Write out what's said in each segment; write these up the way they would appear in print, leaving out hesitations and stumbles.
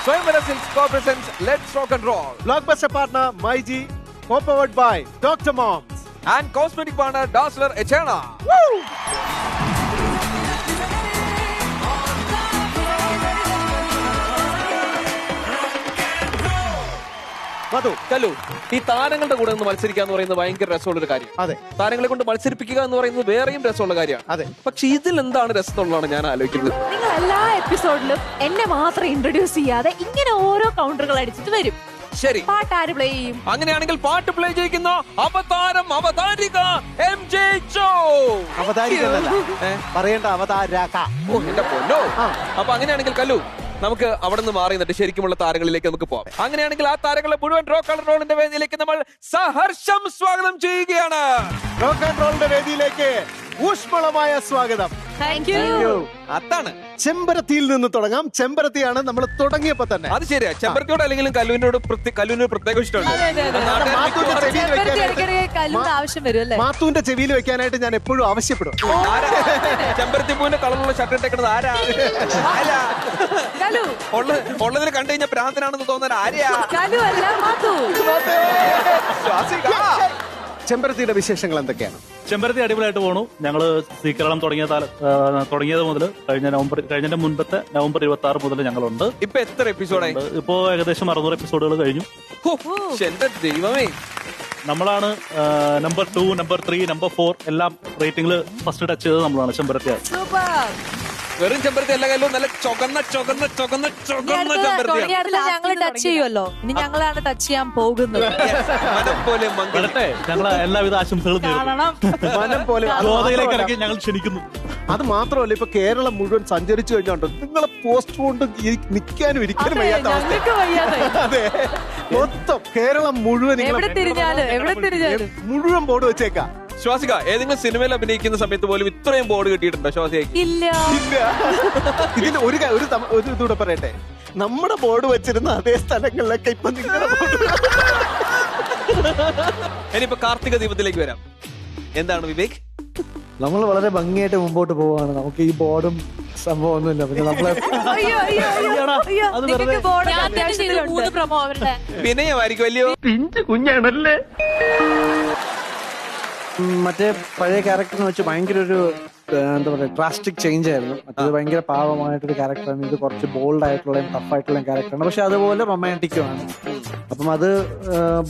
Swayamvara Silks co-presents Let's Rock and Roll. Blockbuster partner MyG, co-powered by Dr. Moms. And cosmetic partner Dazzler Echana. മധു, കല്ലു, ഈ താരങ്ങളുടെ കൂടെ ഒന്ന് മത്സരിക്കുക എന്ന് പറയുന്നത് ഭയങ്കര രസമുള്ള ഒരു കാര്യം. അതെ, താരങ്ങളെ കൊണ്ട് മത്സരിപ്പിക്കുക എന്ന് പറയുന്നത് വേറെയും രസമുള്ള കാര്യമാണ്. അതെ. പക്ഷെ ഇതിൽ എന്താണ് രസം എന്നുള്ളതാണ് ഞാൻ ആലോചിക്കുന്നത്. നിങ്ങൾ എല്ലാ എപ്പിസോഡിലും എന്നെ മാത്രം ഇൻട്രൊഡ്യൂസ് ചെയ്യാതെ ഇങ്ങനെ ഓരോ കൗണ്ടറുകൾ അടിച്ചിട്ട് വരും. ശരി, പാട്ട് ആര് പ്ലേ ചെയ്യും? അങ്ങനെയാണെങ്കിൽ പാട്ട് പ്ലേ ചെയ്യിക്കുന്ന അവതാരിക MJ ജോ. അവതാരികല്ല, പറയേണ്ട അവതാരക. ഓ എന്റെ പൊന്നോ. അപ്പൊ അങ്ങനെയാണെങ്കിൽ കല്ലു, നമുക്ക് അവിടെ നിന്ന് മാറി നിന്നിട്ട് ശരിക്കുമുള്ള താരങ്ങളിലേക്ക് നമുക്ക് പോകാം. അങ്ങനെയാണെങ്കിൽ ആ താരങ്ങളെ മുഴുവൻ റോക്ക് ആൻഡ് റോളിന്റെ വേദിയിലേക്ക് നമ്മൾ സഹർഷം സ്വാഗതം ചെയ്യുകയാണ്. റോക്ക് ആൻഡ് റോളിന്റെ വേദിയിലേക്ക് ഊഷ്മളമായ സ്വാഗതം. Thank you. അതാണ് ചെമ്പരത്തിയിൽ നിന്ന് തുടങ്ങാം. ചെമ്പരത്തിയാണ് നമ്മൾ തുടങ്ങിയപ്പോ തന്നെ. അത് ശരിയാ. ചെമ്പരത്തിയോട് അല്ലെങ്കിലും കല്ലുവിനോട് പ്രത്യേക ഇഷ്ടമുണ്ട്. ആവശ്യം വരും അല്ലേ? മാത്തുവിന്റെ ചെവിയിൽ വെക്കാനായിട്ട് ഞാൻ എപ്പോഴും ആവശ്യപ്പെടും. ചെമ്പരത്തി പൂവിന്റെ കളറുള്ള ഷർട്ട് ഇട്ടേക്കുന്നത് ആരാ? ഉള്ളതിൽ കണ്ടു കഴിഞ്ഞാൽ ഭ്രാന്തനാണെന്ന് തോന്നാൻ ആരെയാ? ചെമ്പരത്തിയുടെ വിശേഷങ്ങൾ എന്തൊക്കെയാണ്? ചെമ്പരത്തി അടിപൊളിയായിട്ട് പോണു. ഞങ്ങള് കേരളം തുടങ്ങിയത് മുതൽ കഴിഞ്ഞ മുൻപത്തെ നവംബർ 26 മുതൽ ഞങ്ങളുണ്ട്. ഇപ്പൊ എത്ര എപ്പിസോഡായി? ഇപ്പോ ഏകദേശം 600 എപ്പിസോഡുകൾ കഴിഞ്ഞു. എന്റെ ദൈവമേ, നമ്മളാണ് നമ്പർ 2, നമ്പർ 3, നമ്പർ 4 എല്ലാം റേറ്റിംഗിൽ ഫസ്റ്റ് ടച്ച് ചെയ്തത് നമ്മളാണ്. ചെമ്പരത്തി വെറും ചെമ്പരത്തി അല്ല കല്ലു, നല്ല ചുവന്ന ചെമ്പരത്തിയാണ്. ഞങ്ങൾ ടച്ച് ചെയ്യുമല്ലോ, ഇനി ഞങ്ങളാണ് ടച്ച് ചെയ്യാൻ പോകുന്നത്. വരട്ടെ, ഞങ്ങളെ എല്ലാവിധ ആശംസകളും മനം പോലെ ഗോതയിലേക്ക് ഇറക്കി ഞങ്ങൾ ക്ഷണിക്കുന്നു. അത് മാത്രമല്ല, ഇപ്പൊ കേരളം മുഴുവൻ സഞ്ചരിച്ചു കഴിഞ്ഞോണ്ട് നിങ്ങളെ പോസ്റ്റ് കൊണ്ട് നിൽക്കാനും ഇരിക്കാനും വയ്യാത്ത അവസ്ഥ. അതെ, മൊത്തം കേരളം മുഴുവൻ മുഴുവൻ ബോർഡ് വെച്ചേക്കാം. ശ്വാസിക, ഏതെങ്കിലും സിനിമയിൽ അഭിനയിക്കുന്ന സമയത്ത് പോലും ഇത്രയും ബോർഡ് കിട്ടിയിട്ടുണ്ടോ ശ്വാസികയ്ക്ക്? ഇല്ല. ഇതിന് ഒരു ഇതൂടെ പറയട്ടെ, നമ്മുടെ ബോർഡ് വെച്ചിരുന്ന അതേ സ്ഥലങ്ങളിലൊക്കെ ഇപ്പൊ നിങ്ങളുടെ ബോർഡ്. ഇനിയിപ്പോ കാർത്തിക ദീപത്തിലേക്ക് വരാം. എന്താണ് വിവേക്? നമ്മൾ വളരെ ഭംഗിയായിട്ട് മുമ്പോട്ട് പോവാണ്. നമുക്ക് ഈ ബോർഡും സംഭവം ഒന്നുമില്ല. പിന്നെ നമ്മളെ വിനയമായിരിക്കും വലിയ പിഞ്ച് കുഞ്ഞാണല്ലേ. മറ്റേ പഴയ ക്യാരക്ടറിനെ വെച്ച് ഭയങ്കര ഒരു എന്താ പറയാ ഡ്രാസ്റ്റിക് ചേഞ്ച് ആയിരുന്നു. മറ്റേത് ഭയങ്കര പാവമായിട്ടൊരു ക്യാരക്ടറാണ്. ഇത് കുറച്ച് ബോൾഡ് ആയിട്ടുള്ള ടഫ് ആയിട്ടുള്ള ക്യാരക്ടറാണ്. പക്ഷെ അതുപോലെ റൊമാൻറ്റിക്കുമാണ്. അപ്പം അത്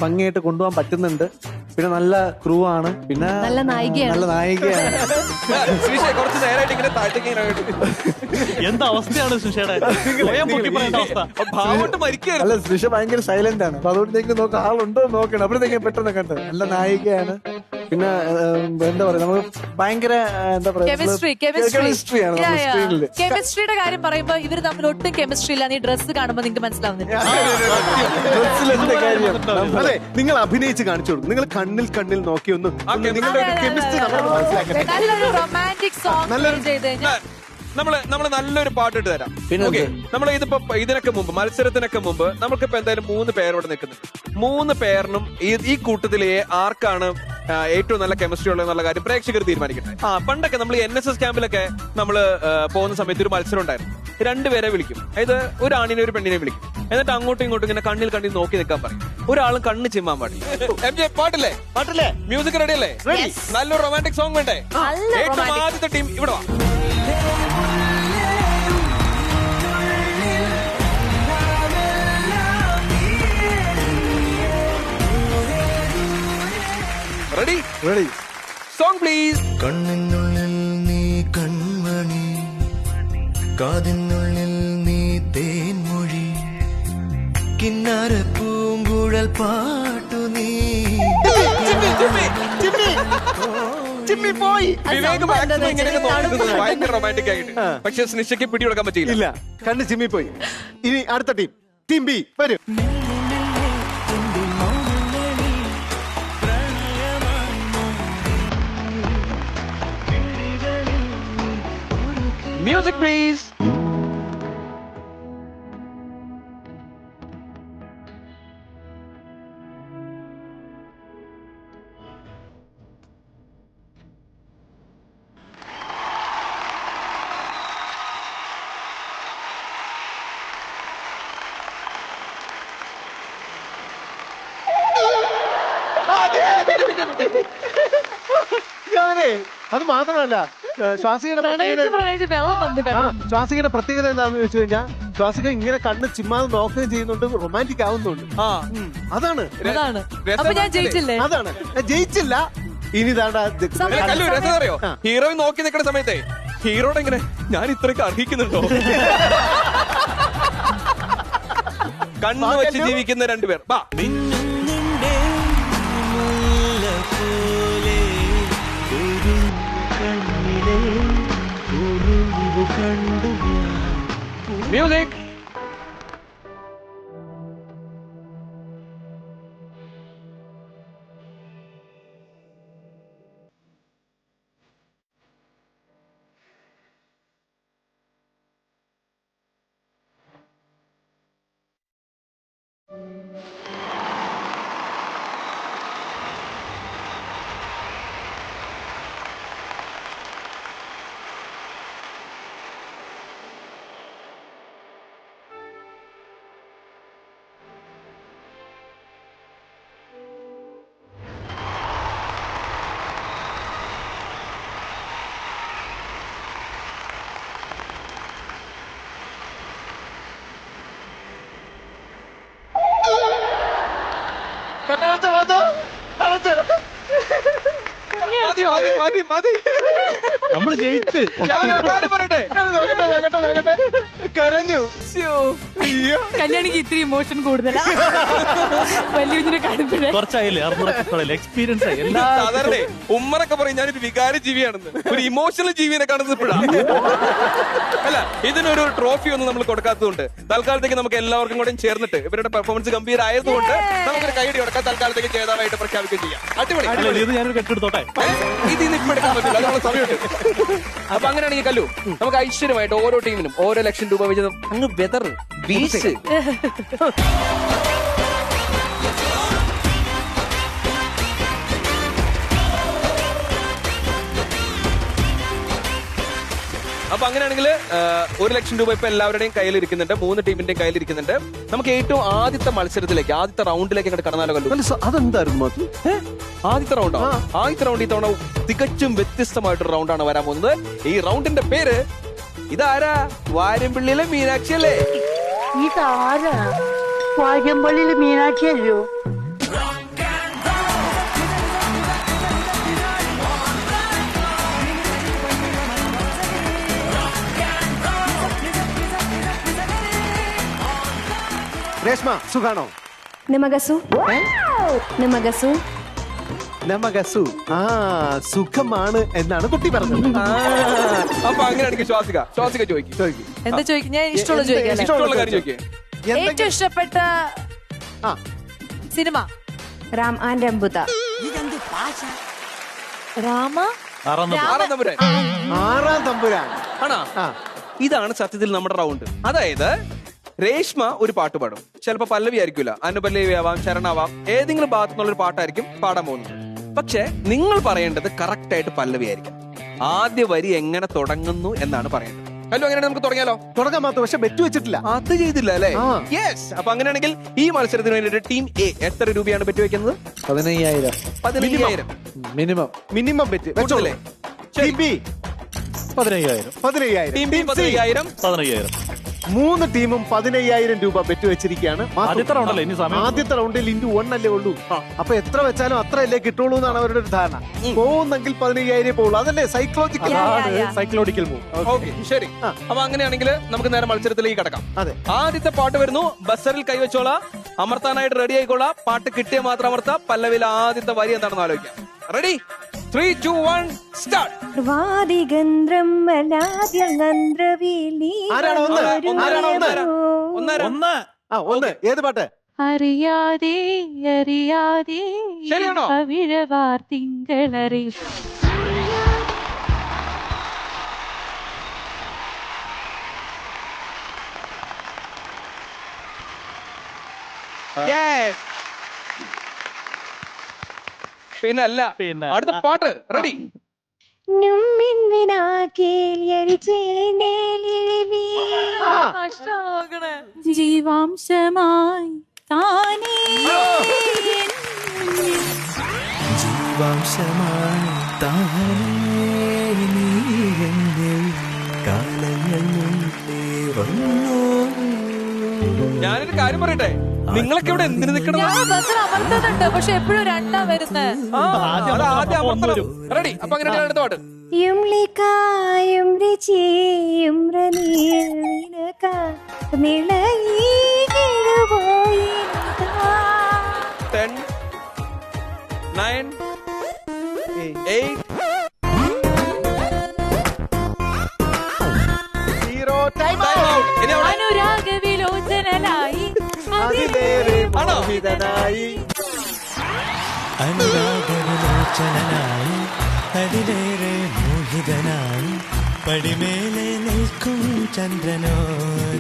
ഭംഗിയായിട്ട് കൊണ്ടുപോകാൻ പറ്റുന്നുണ്ട്. പിന്നെ നല്ല ക്രൂ ആണ്. പിന്നെ നല്ല നായികയാണ്. കുറച്ച് നേരമായിട്ട് ഇങ്ങനെ എന്താ അവസ്ഥയാണ് സുഷയുടെ അവസ്ഥ? അല്ല, സൃഷ ഭയങ്കര സൈലന്റ് ആണ്. അപ്പൊ അതുകൊണ്ടേക്ക് നോക്കാം ആളുണ്ടോ നോക്കണം. അപ്പോഴത്തേക്കും പെട്ടെന്ന് കണ്ടത് നല്ല നായികയാണ്. പിന്നെ എന്താ പറയാ, നമുക്ക് ഭയങ്കര എന്താ പറയാ കെമിസ്ട്രിയാണ്. കെമിസ്ട്രിയുടെ കാര്യം പറയുമ്പോ ഇവര് തമ്മിൽ ഒട്ടും കെമിസ്ട്രി ഇല്ല. നീ ഡ്രസ് കാണുമ്പോ നിങ്ങൾക്ക് മനസ്സിലാവുന്നില്ല. അതെ, നിങ്ങൾ അഭിനയിച്ച് കാണിച്ചു കൊടുക്കും. നിങ്ങൾ കണ്ണിൽ നോക്കി ഒന്ന് നിങ്ങളുടെ കെമിസ്ട്രി നമ്മൾ മനസ്സിലാക്കട്ടെ. നല്ലൊരു റൊമാൻറ്റിക് സോങ് ചെയ്ത് കഴിഞ്ഞാൽ നമ്മള് നല്ലൊരു പാട്ടിട്ട് തരാം. നമ്മൾ ഇതിനൊക്കെ മുമ്പ്, മത്സരത്തിനൊക്കെ മുമ്പ് നമുക്കിപ്പോ എന്തായാലും 3 പേരോട് നിൽക്കുന്നുണ്ട്. 3 പേരിനും ഈ കൂട്ടത്തിലെ ആർക്കാണ് ഏറ്റവും നല്ല കെമിസ്ട്രി ഉള്ളതെന്നുള്ള കാര്യം പ്രേക്ഷകർ തീരുമാനിക്കട്ടെ. പണ്ടൊക്കെ നമ്മൾ NSS ക്യാമ്പിലൊക്കെ നമ്മള് പോകുന്ന സമയത്ത് ഒരു മത്സരം ഉണ്ടായിരുന്നു. 2 പേരെ വിളിക്കും. അതായത് ഒരു ആണിനെ ഒരു പെണ്ണിനെ വിളിക്കും. എന്നിട്ട് അങ്ങോട്ടും ഇങ്ങോട്ടും ഇങ്ങനെ കണ്ണിൽ നോക്കി നിൽക്കാൻ പറയും. ഒരാളും കണ്ണ് ചിമ്മാൻ പാടില്ല. MJ പാട്ടില്ലേ? മ്യൂസിക് റെഡി അല്ലേ? നല്ലൊരു റൊമാൻറ്റിക് സോങ് വേണ്ടേ? ഏറ്റവും ആദ്യത്തെ ടീം ഇവിടെ വാ. Ready song please. കണ്ണിനുള്ളിൽ നീ കൺമണി, കാതിനുള്ളിൽ നീ തേൻമൊഴി, കിന്നാര പൂങ്കുഴൽ പാട്ടു നീ. വിവേക് മാക്സിമം ഇങ്ങനെയൊക്കെ നോക്കുന്നത് ഭയങ്കര റൊമാൻറ്റിക് ആയിട്ട്. പക്ഷെ സ്നിഷയ്ക്ക് പിടികൊടുക്കാൻ പറ്റിയില്ല. കണ്ണ് ചിമ്മി പോയി. ഇനി അടുത്ത ടീം ബി വരും. Music please. ഞാനേ അത് മാത്രമല്ല ശ്വാസികയുടെ ശ്വാസികയുടെ പ്രത്യേകത എന്താണെന്ന് വെച്ച് കഴിഞ്ഞാൽ ശ്വാസിക ഇങ്ങനെ കണ്ണ് ചിമ്മാതെ നോക്കുകയും ചെയ്യുന്നുണ്ട്, റൊമാൻറ്റിക് ആവുന്നുണ്ട്. അതാണ് അപ്പൊ ഞാൻ ജയിച്ചില്ലേ? അതാണ് ഞാൻ ജയിച്ചില്ല. ഇനി അറിയോ, ഹീറോയിൻ നോക്കി നിൽക്കുന്ന സമയത്തെ ഹീറോയുടെ ഇങ്ങനെ ഞാൻ ഇത്രയൊക്കെ അർഹിക്കുന്നുണ്ടോ? കണ്ണു വെച്ച് ജീവിക്കുന്ന രണ്ടുപേർ. മ്യൂസിക്. നമ്മൾ ജയിച്ച് പറയട്ടെ, കരഞ്ഞു. കല്യാണിക്ക് ഇത്തിരി ഇമോഷൻ കൂടുതലാ വലിയ കാണുമ്പോഴേ. കുറച്ചായില്ലേ എക്സ്പീരിയൻസ് ആയി എല്ലാ സാധാരണ ഉമ്മറൊക്കെ പറയും ഞാനൊരു വികാര ജീവിയാണെന്ന്, ഒരു ഇമോഷണൽ ജീവിനെ കാണുന്നത് ഇപ്പോഴാണ്. അല്ല, ഇതിനൊരു ട്രോഫി ഒന്നും നമ്മൾ കൊടുക്കാത്തതുകൊണ്ട് തൽക്കാലത്തേക്ക് നമുക്ക് എല്ലാവർക്കും കൂടെ ചേർന്നിട്ട് ഇവരുടെ പെർഫോമൻസ് ഗംഭീരമായതുകൊണ്ട് നമുക്കൊരു കൈയടി കൊടുക്കാൻ തൽക്കാലത്തേക്ക് ജേതാവായിട്ട് പ്രഖ്യാപിക്കുകയും ചെയ്യാം. അടിപൊളി. ഇത് ഞാനൊരു കെട്ടെടുത്തോട്ടെ. ഇത് ഇപ്പൊ എടുക്കാൻ പറ്റില്ല, അതിനുള്ള സമയമുണ്ട്. അപ്പൊ അങ്ങനെയാണെങ്കിൽ കല്ലു, നമുക്ക് ഐശ്വര്യമായിട്ട് ഓരോ ടീമിനും ഓരോ ലക്ഷം രൂപ വെച്ച് അങ്ങ് വെതർ വീശ്. അപ്പൊ അങ്ങനെയാണെങ്കിൽ 1 ലക്ഷം രൂപ ഇപ്പൊ എല്ലാവരുടെയും കയ്യിലിരിക്കുന്നുണ്ട്, 3 ടീമിന്റെയും കയ്യിലിരിക്കുന്നുണ്ട്. നമുക്ക് ഏറ്റവും ആദ്യത്തെ മത്സരത്തിലേക്ക്, ആദ്യത്തെ റൗണ്ടിലേക്ക് അങ്ങോട്ട് കടന്നാലോ കല്ലു? അതെന്തായിരുന്നു ആദ്യത്തെ റൗണ്ടോ? ആദ്യത്തെ റൗണ്ട് ഇത്തവണ തികച്ചും വ്യത്യസ്തമായിട്ടൊരു റൗണ്ടാണ് വരാൻ പോകുന്നത്. ഈ റൗണ്ടിന്റെ പേര് ഇതാരാ? വാര്യമ്പള്ളിയിലെ മീനാക്ഷി അല്ലേ? ഇതാരാ? വാര്യമ്പള്ളിയിലെ മീനാക്ഷി അല്ലയോ? രേഷ്മ, സുഖാണോ? നമഗസു നമഗസു നമഗസു. സുഖമാണ് എന്നാണ് കുട്ടി പറഞ്ഞത്. അപ്പൊ അങ്ങനെയാണെങ്കിൽ ശ്വാസിക ചോദിക്കും. എന്താ ചോദിക്കും? ഞാൻ ഇഷ്ടമുള്ള ചോദിക്കാം. ഇഷ്ടമുള്ള കാര്യം ചോദിക്കേ. ഏറ്റവും ഇഷ്ടപ്പെട്ട സിനിമ? രാം ആൻഡ് അംബുത. രാമ ആറാം തമ്പുരാൻ ആണോ? ഇതാണ് സത്യത്തിൽ നമ്മുടെ റൗണ്ട്. അതായത് രേഷ്മ ഒരു പാട്ട് പാടും, ചിലപ്പോ പല്ലവി ആയിരിക്കില്ല, അനുപല്ലവി ആവാം, ശരണാവാം, ഏതെങ്കിലും ഭാഗത്തു നിന്നുള്ള ഒരു പാട്ടായിരിക്കും പാടാൻ പോകുന്നത്. പക്ഷെ നിങ്ങൾ പറയേണ്ടത് കറക്റ്റ് ആയിട്ട് പല്ലവി ആയിരിക്കും. ആദ്യ വരി എങ്ങനെ തുടങ്ങുന്നു എന്നാണ് പറയേണ്ടത്. ഹലോ, അങ്ങനെയാണ് നമുക്ക് തുടങ്ങിയാലോ? തുടങ്ങാൻ മാത്രം, പക്ഷെ ബെറ്റ് വെച്ചിട്ടില്ല. അത് ചെയ്തില്ല അല്ലേ? യെസ്. അപ്പൊ അങ്ങനെയാണെങ്കിൽ ഈ മത്സരത്തിന് വേണ്ടിയിട്ട് ടീം എ എത്ര രൂപയാണ് ബെറ്റ് വെക്കുന്നത്? 15,000 15,000 മിനിമം ബെറ്റ് വെച്ചോളേ. Team B 15,000. 15,000. Team B 15,000. 15,000. 3 ടീമും 15,000 രൂപ ബെറ്റ് വെച്ചിരിക്കുകയാണ്. ആദ്യത്തെ റൗണ്ടല്ലേ ഇനി സമയം? ആദ്യത്തെ റൗണ്ടിൽ ഇൻറ്റു 1 അല്ലേ ഉള്ളൂ. അപ്പൊ എത്ര വെച്ചാലും അത്ര അല്ലേ കിട്ടുള്ളൂ എന്നാണ് അവരുടെ ഒരു ധാരണ. പോകുന്നെങ്കിൽ 15,000 പോകുള്ളൂ. അതല്ലേ സൈക്കോളജിക്കൽ മൂവ്. ഓക്കെ, ശരി. അപ്പൊ അങ്ങനെയാണെങ്കിൽ നമുക്ക് നേരെ മത്സരത്തിലേക്ക് കടക്കാം. അതെ, ആദ്യത്തെ പാട്ട് വരുന്നു. ബസറിൽ കൈവച്ചോളാം, അമർത്താനായിട്ട് റെഡി ആയിക്കോളാം. പാട്ട് കിട്ടിയ മാത്രം അമർത്താം. പല്ലവിയിൽ ആദ്യത്തെ വരി എന്താണെന്ന് ആലോചിക്കാം. റെഡി? 3, 2, 1 സ്റ്റാർട്ട്. ഒന്ന് ഏത് പാട്ട്? അറിയാതെ അറിയാതെ ശരിയാണോ? അവിഴവാർ തിങ്കളറി. പിന്നല്ല, അടുത്ത പാട്ട് റെഡി. ജീവാംശമായി താനേ വംശമാണ് താനേ നീ എന്നിൽ കാലങ്ങൾ മുന്നേ വന്നു. ഞാനൊരു കാര്യം പറയട്ടെ, നിങ്ങളൊക്കെ ഇവിടെ എന്തിനു നിൽക്കണം? ഞാൻ ബസ്സിൽ അമർത്തുന്നുണ്ട്, പക്ഷെ എപ്പോഴും രണ്ടാ വരുന്നത്. റെഡി? അപ്പൊ അങ്ങനെ അടുത്ത പാട്ട്. യുംലിക്കായും രുചിയും റനീനക നിളയിടുപോയി 10 9 8 സീറോ ടൈം ഇനി അവിടെ അനുരാഗ വിലോചനായി അതിലേറെ ആണോ? മോഹിതനായി. അനുരാഗവിലോചനായി അതിലേറെ മോഹിതനായി പടിമേലെ നിൽക്കും ചന്ദ്രനോ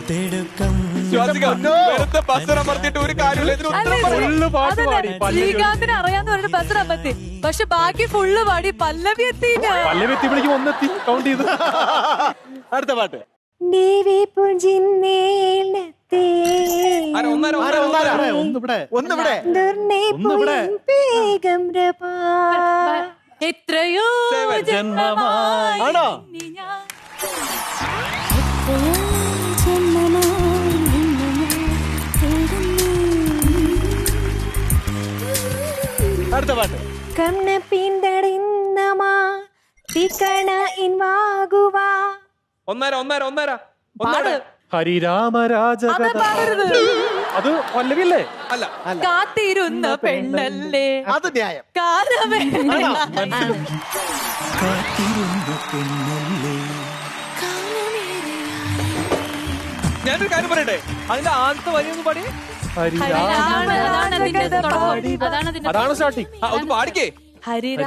തിടുക്കം. ശ്വാസിക, വെറുതെ ബസ് അമർത്തിയിട്ട് ഒരു കാര്യമില്ല. ഇതിന് ഉത്തരം പറയണം. ശ്രീകാന്തിന് അറിയാന്ന് പറഞ്ഞ ബസ് അമ്പത്തി, പക്ഷെ ബാക്കി ഫുള്ള് പാടി പല്ലവി എത്തിയില്ല. പല്ലവെത്തിയപ്പോഴേക്കും ഒന്നെത്തി കൗണ്ട് ചെയ്ത്. അടുത്ത പാട്ട്. ദേവി പുഞ്ചിന്നേളത്തെ ഒന്നിവിടെ വേഗം രപാ എത്രയോ ജന്മമായി ആണോ? ഇനി ഞാൻ അടുത്ത പാട്ട്. കണ്ണ പിന്തടിന്നമാ തിക്കണ ഇൻവാകുവാ. ഒന്നര ഹരിരാമരാജ അത് പാടരുത്. അത് പല്ലവിയല്ലേ? അല്ല. കാത്തിരുന്ന പെണ്ണല്ലേ അത് ന്യായം. കാലമേ കാത്തിരുന്ന പെണ്ണല്ലേ. ഞാനൊരു കാര്യം പറയട്ടെ, അതിന്റെ ആദ്യത്തെ വരി ഒന്ന് പാടി. അതാണ് അതിന്റെ തുടക്കം. അതാണ് സ്റ്റാർട്ടിങ്. ഒന്ന് പാടിക്കേ. പാടിയത്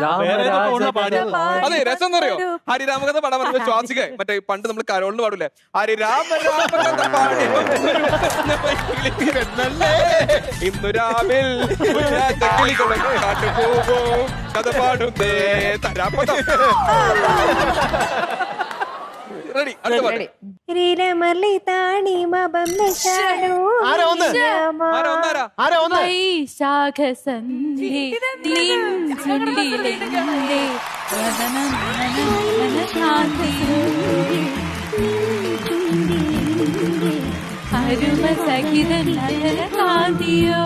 അതെ, രസം എന്നറിയോ? ഹരിരാമകഥ പാടാൻ പറഞ്ഞ ശ്വാസിക മറ്റേ പണ്ട് നമ്മൾ കരോളിന് പാടില്ലേ, ഹരിരാമ രാമകഥ പാടി ഇന്നു രാവിൽ കാട്ടുപോകോ കഥ പാടുന്നേ തരാപ്പതം. റെഡി? അടുത്ത പാട്ട്. രീരമർലി താണി മബന്ധശാലു ആരാ ഒന്ന്? ആരാ ഒന്ന്? വൈശാഖസന്ധി നിൻ ചുണ്ടിലെന്റെ അരുമ സഹിതൻ കാന്തിയോ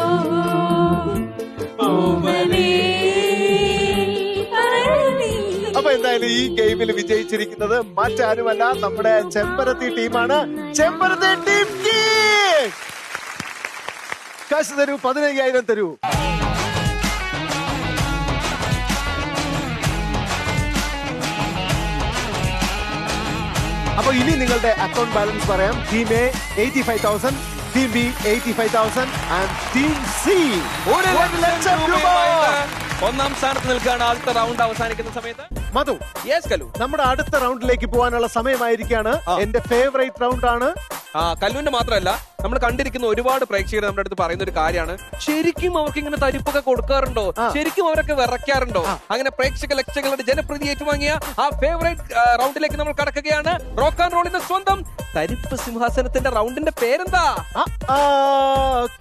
അപ്പൊ എന്തായാലും ഈ ഗെയിമിൽ വിജയിച്ചിരിക്കുന്നത് മറ്റാരുമല്ല, നമ്മുടെ ചെമ്പരത്തി ടീമാണ്. ചെമ്പരത്തി ടീം കാശ് തരൂ, 15,000 തരൂ. അപ്പൊ ഇനി നിങ്ങളുടെ അക്കൗണ്ട് ബാലൻസ് പറയാം. Team A 85,000, team B 85,000 and team C 1,00,000 രൂപ. ഒന്നാം സ്ഥാനത്ത് നിൽക്കുകയാണ് ആദ്യത്തെ റൗണ്ട് അവസാനിക്കുന്ന സമയത്ത്. മധു, യെസ് കല്ലു. നമ്മുടെ അടുത്ത റൗണ്ടിലേക്ക് പോകാനുള്ള സമയമായിരിക്കാണ്. എന്റെ ഫേവറേറ്റ് റൗണ്ട് ആണ്. കല്ലുവിന്റെ മാത്രമല്ല, നമ്മൾ കണ്ടിരിക്കുന്ന ഒരുപാട് പ്രേക്ഷകർ നമ്മുടെ അടുത്ത് പറയുന്ന ഒരു കാര്യമാണ്, ശരിക്കും അവർക്ക് ഇങ്ങനെ തരിപ്പൊക്കെ കൊടുക്കാറുണ്ടോ, ശരിക്കും അവരൊക്കെ വിറയ്ക്കാറുണ്ടോ? അങ്ങനെ പ്രേക്ഷക ലക്ഷങ്ങളുടെ ജനപ്രീതി ഏറ്റുവാങ്ങിയ ആ ഫേവറേറ്റ് റൗണ്ടിലേക്ക് നമ്മൾ കടക്കുകയാണ്. റോക്ക് ആൻഡ് റോളിന്റെ സ്വന്തം തരിപ്പ് സിംഹാസനത്തിന്റെ റൗണ്ടിന്റെ പേരെന്താ?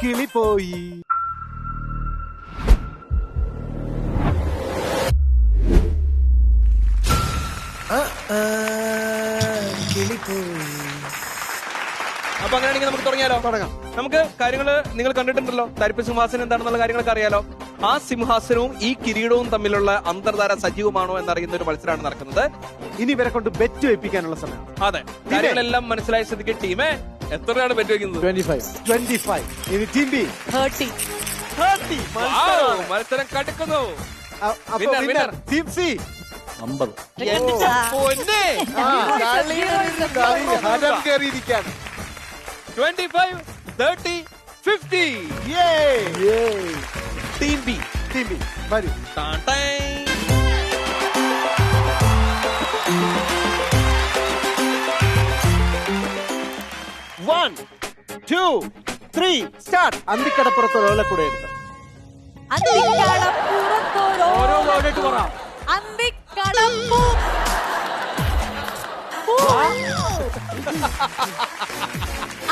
കിളി പോയി. അപ്പൊ അങ്ങനെയാണെങ്കിൽ നമുക്ക് തുടങ്ങാം. നമുക്ക് കാര്യങ്ങൾ നിങ്ങൾ കണ്ടിട്ടുണ്ടല്ലോ, തരിപ്പ് സിംഹാസനം എന്താണെന്നുള്ള കാര്യങ്ങളൊക്കെ അറിയാലോ. ആ സിംഹാസനവും ഈ കിരീടവും തമ്മിലുള്ള അന്തർധാര സജീവമാണോ എന്നറിയുന്ന ഒരു മത്സരമാണ് നടക്കുന്നത്. ഇനി ഇവരെ കൊണ്ട് ബെറ്റ് വെപ്പിക്കാനുള്ള സമയം. അതെ, കാര്യങ്ങളെല്ലാം മനസ്സിലായ സ്ഥിതിക്ക് ടീമേ എത്രയാണ് ബെറ്റ് വെക്കുന്നത്? 25. ഇനി ടീം ബി 30. മത്സരം കടുക്കുന്നു. Team C 50. ഹരം കയറിയിരിക്കാണ്. 25, 30, 50. ടീം ബി വരൂ. 1, 2, 3 സ്റ്റാർട്ട്. അന്തിക്കടപ്പുറത്തൊരാളെ കൂടെ എടുത്ത് ഓരോ വേർഡായിട്ട് പറ.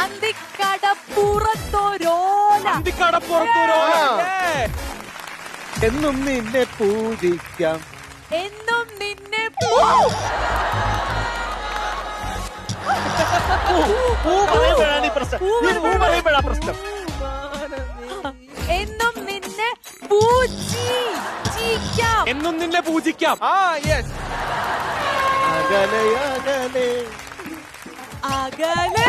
അന്തിക്കടപ്പുറത്തോരോല. എന്നും നിന്നെ പൂജിക്കാം. എന്നും നിന്നെ പൂ പറയുമ്പോഴാണ് ഈ പ്രശ്നം. ഈ പൂ പറയുമ്പോഴാ പ്രശ്നം. എന്നും നിന്നെ പൂജിക്കാം. എന്നും നിന്നെ പൂജിക്കാം. യെസ്. അകലെ അകലെ അകലെ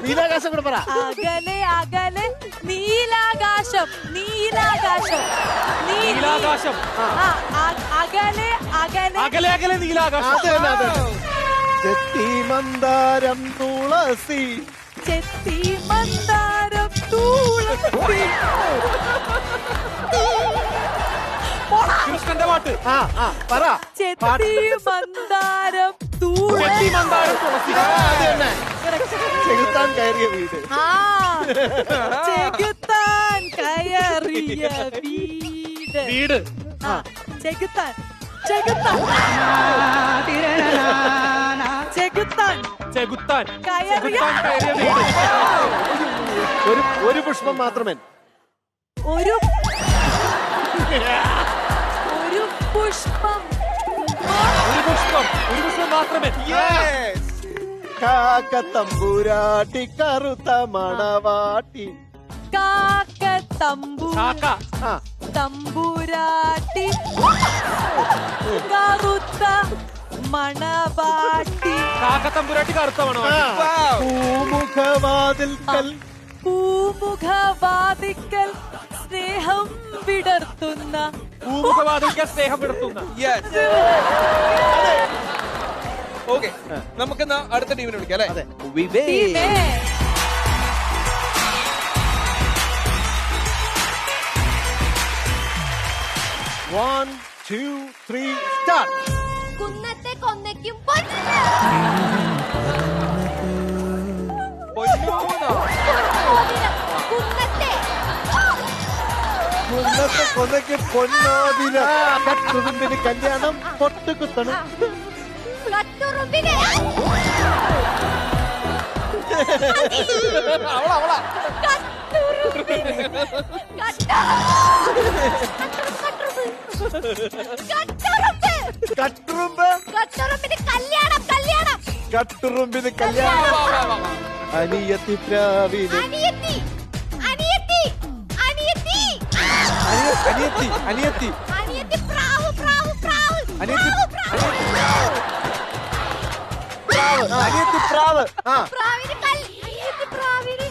നീലാകാശം കൂടെ പറ. അകലെ അകലെ നീലാകാശം. നീലാകാശം. നീലാകാശം. അകലെ അകലെ അകലെ അകലെ നീലാകാശം. ചെത്തി മന്ദാരം തുളസി. ചെത്തി മന്ദാരം തുളസി. കൃഷ്ണന്റെ പാട്ട്. പറ. ചെത്തി മന്ദാരം തുളസി. ചെത്തി മന്ദാരം തുളസി. ചെകുത്താൻ കയറിയ വീട്. ചെകുത്താൻ കയറിയ വീട്. വീട്. ചെകുത്താൻ ചെകുത്താൻ ചെകുത്താൻ ചെകുത്താൻ കയറിയ വീട്. ഒരു പുഷ്പം മാത്രമേ. ഒരു പുഷ്പം. ഒരു പുഷ്പം മാത്രമേ. കാക്കത്തമ്പുരാട്ടി കറുത്ത മണവാട്ടി. കാക്ക കാക്ക. തമ്പുരാട്ടി കറുത്ത മണവാട്ടി. കാക്ക തമ്പുരാട്ടി കറുത്ത മണവാട്ടി. പൂമുഖവാതിൽക്കൽ. പൂമുഖവാതിക്കൽ സ്നേഹം വിടർത്തുന്ന. പൂമുഖവാതിൽക്കൽ സ്നേഹം വിടർത്തുന്ന. യെസ്. ഓക്കെ, നമുക്ക് അടുത്ത ടീമിനെ വിളിക്കാം അല്ലെ? ടീമേ. One, 2, 3, start. കുന്നത്തെ കൊന്നയ്ക്കും പൊന്നു. കുന്നത്തെ കുന്നത്തെ കൊന്നയ്ക്ക് പൊന്നോതിര. കട്ടുറുമ്പിന് കല്യാണം പൊട്ടുകുത്തണം. കട്ടുറുമ്പിന് കട്ടുറുമ്പ്. കട്ടുറുമ്പിന് കല്യാണം. കല്യാണം. കട്ടുറുമ്പിന് കല്യാണം. അനിയത്തി പ്രാവിന്. അനിയത്തി. അനിയത്തി. അനിയത്തി. അനിയത്തി. അനിയത്തി. അനിയത്തി പ്രാവ്. പ്രാവ്. പ്രാവ്. അനിയത്തി. പ്രാവ്. അനിയത്തി പ്രാവ്. പ്രാവിന് അനിയത്തി പ്രാവിന്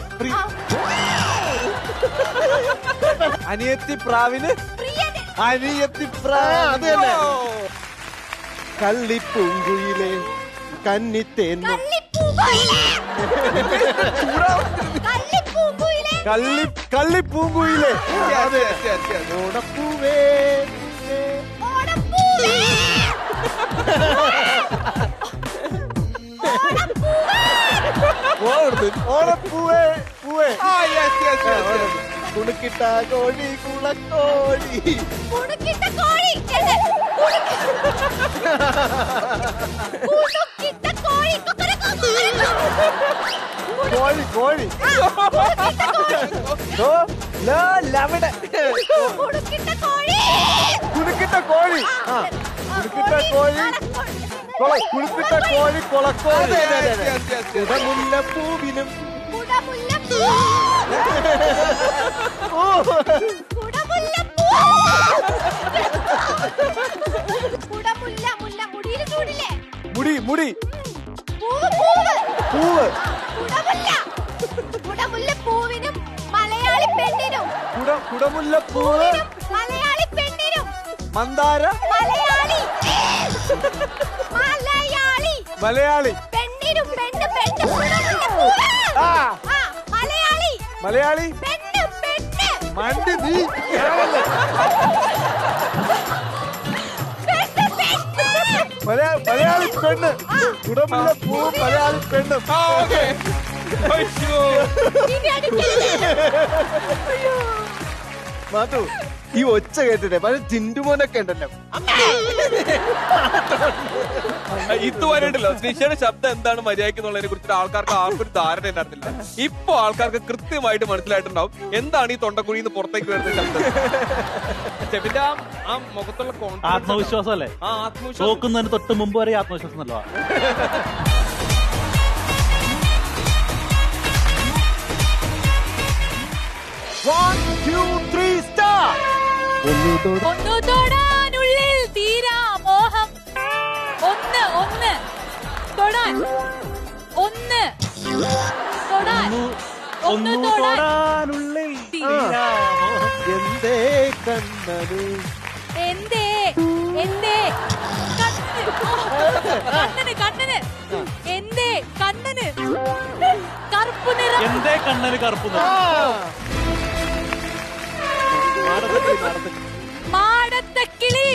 അനിയത്തി പ്രാവിന്. പ്രിയന്. അനിയത്തി പ്രാവ്. അത് തന്നെ. കള്ളിപ്പൂങ്കുയിലെ കന്നിത്തേൻ. കള്ളിപ്പൂങ്കുയിലെ. അതെ. ഓണപ്പൂവേ. ഓണപ്പൂവേ. പൂവേ. കുണുക്കിട്ട കോഴി കുളക്കോഴി. കുണുക്കിട്ട കോഴി. കുണുക്കിട്ട കോഴി. കോഴി. കോഴി. ലവിടെ. കുണുക്കിട്ട കോഴി. കുണുക്കിട്ട കോഴി. കുണുക്കിട്ട കോഴി. കുളിപ്പിട്ട കോഴി കൊളക്കോഴി. കുടമുല്ലപ്പൂവിനും. മുടി. മുടി. പൂവ്. കുടമുല്ലപ്പൂവിനും മലയാളി പെണ്ണിനും. കുടമുല്ലപ്പൂവ്. മലയാളി പെണ്ണിനും. മന്ദാര. മലയാളി. മലയാളി. മലയാളി. പെണ്ണിനും. പെണ്ണ്. പെണ്ണ്. മലയാളി. മലയാളി. പെണ്ണ്. പെണ്ണ്. മണ്ടി നീ. മലയാളി പെണ്ണ്. കുടമുല്ലപ്പൂ മലയാളി പെണ്ണ്. മാധു ഈ ഒച്ച കേട്ടിട്ടേ പക്ഷെ ടിന്റുമോനൊക്കെ ഉണ്ടല്ലോ. ഇതുവരെ ഉണ്ടല്ലോ ശ്രീഷയുടെ ശബ്ദം എന്താണ് മര്യാദയ്ക്ക് എന്നുള്ളതിനെ കുറിച്ച് ആൾക്കാർക്ക് ആർക്കും ഒരു ധാരണ ഉണ്ടായിരുന്നില്ല. ഇപ്പൊ ആൾക്കാർക്ക് കൃത്യമായിട്ട് മനസ്സിലായിട്ടുണ്ടാവും എന്താണ് ഈ തൊണ്ടക്കുഴിന്ന് പുറത്തേക്ക് വരുന്ന ശബ്ദം. സ്റ്റെഫിന്റെ ആ മുഖത്തുള്ള ആത്മവിശ്വാസം അല്ലേ? ആ ആത്മവിശ്വാസം തോക്കുന്നതിന് തൊട്ട് മുമ്പ് വരെ ആത്മവിശ്വാസം നല്ലതാ. ഒന്നു തൊടാനുള്ളിൽ തീരാ മോഹം. ഒന്ന് തൊടാൻ ഒന്ന് തൊടാനുള്ളിൽ എന്തേ കണ്ണന് എന്തേ കണ്ണന് എന്തേ കണ്ണന് കറുപ്പ് നിറം. എന്തേ കണ്ണന് കറുപ്പ് നിറം. മാടത്തക്കിളി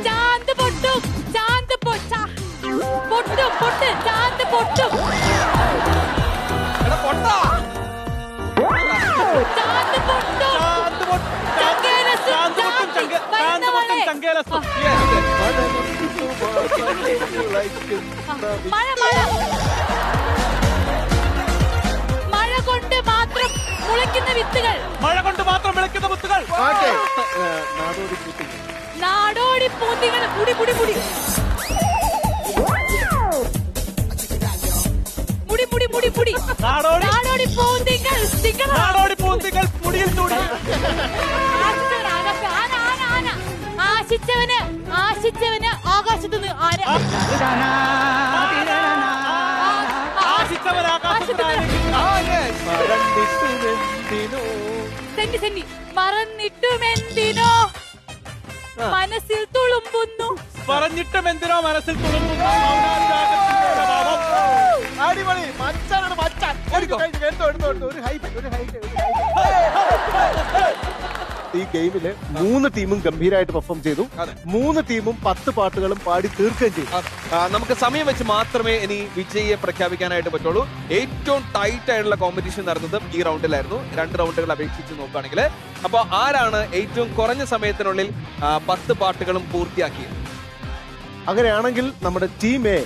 ചാന്ത് പൊട്ടും മഴ കൊണ്ട് മാത്രം മുളയ്ക്കുന്ന വിത്തുകൾ. നാടോടി പൂത്തികൾ മുടി നാടോടി പൂന്തികൾ മുടിയിൽ തൂടി. ആശിച്ചവന് ആകാശത്തുനിന്ന് മറന്നിട്ടുമെന്തിനോ മനസ്സിൽ തുളുമ്പുന്നു. പറഞ്ഞിട്ടുമെന്തിനോ മനസ്സിൽ തുളുമ്പുന്നു. അടിപൊളി മച്ചാനാണ് മച്ചാൻ. ഒരു ഹൈറ്റ്. ഈ ഗെയിമില് 3 ടീമും ഗംഭീരമായിട്ട് പെർഫോം ചെയ്തു. 3 ടീമും 10 പാട്ടുകളും പാടി തീർക്കുകയും ചെയ്തു. നമുക്ക് സമയം വെച്ച് മാത്രമേ ഇനി വിജയിയെ പ്രഖ്യാപിക്കാനായിട്ട് പറ്റുള്ളൂ. ഏറ്റവും ടൈറ്റ് ആയിട്ടുള്ള കോമ്പറ്റീഷൻ നടന്നതും ഈ റൗണ്ടിലായിരുന്നു. 2 റൗണ്ടുകൾ അപേക്ഷിച്ച് നോക്കുകയാണെങ്കിൽ അപ്പൊ ആരാണ് ഏറ്റവും കുറഞ്ഞ സമയത്തിനുള്ളിൽ 10 പാട്ടുകളും പൂർത്തിയാക്കിയത്? അങ്ങനെയാണെങ്കിൽ നമ്മുടെ ടീം എ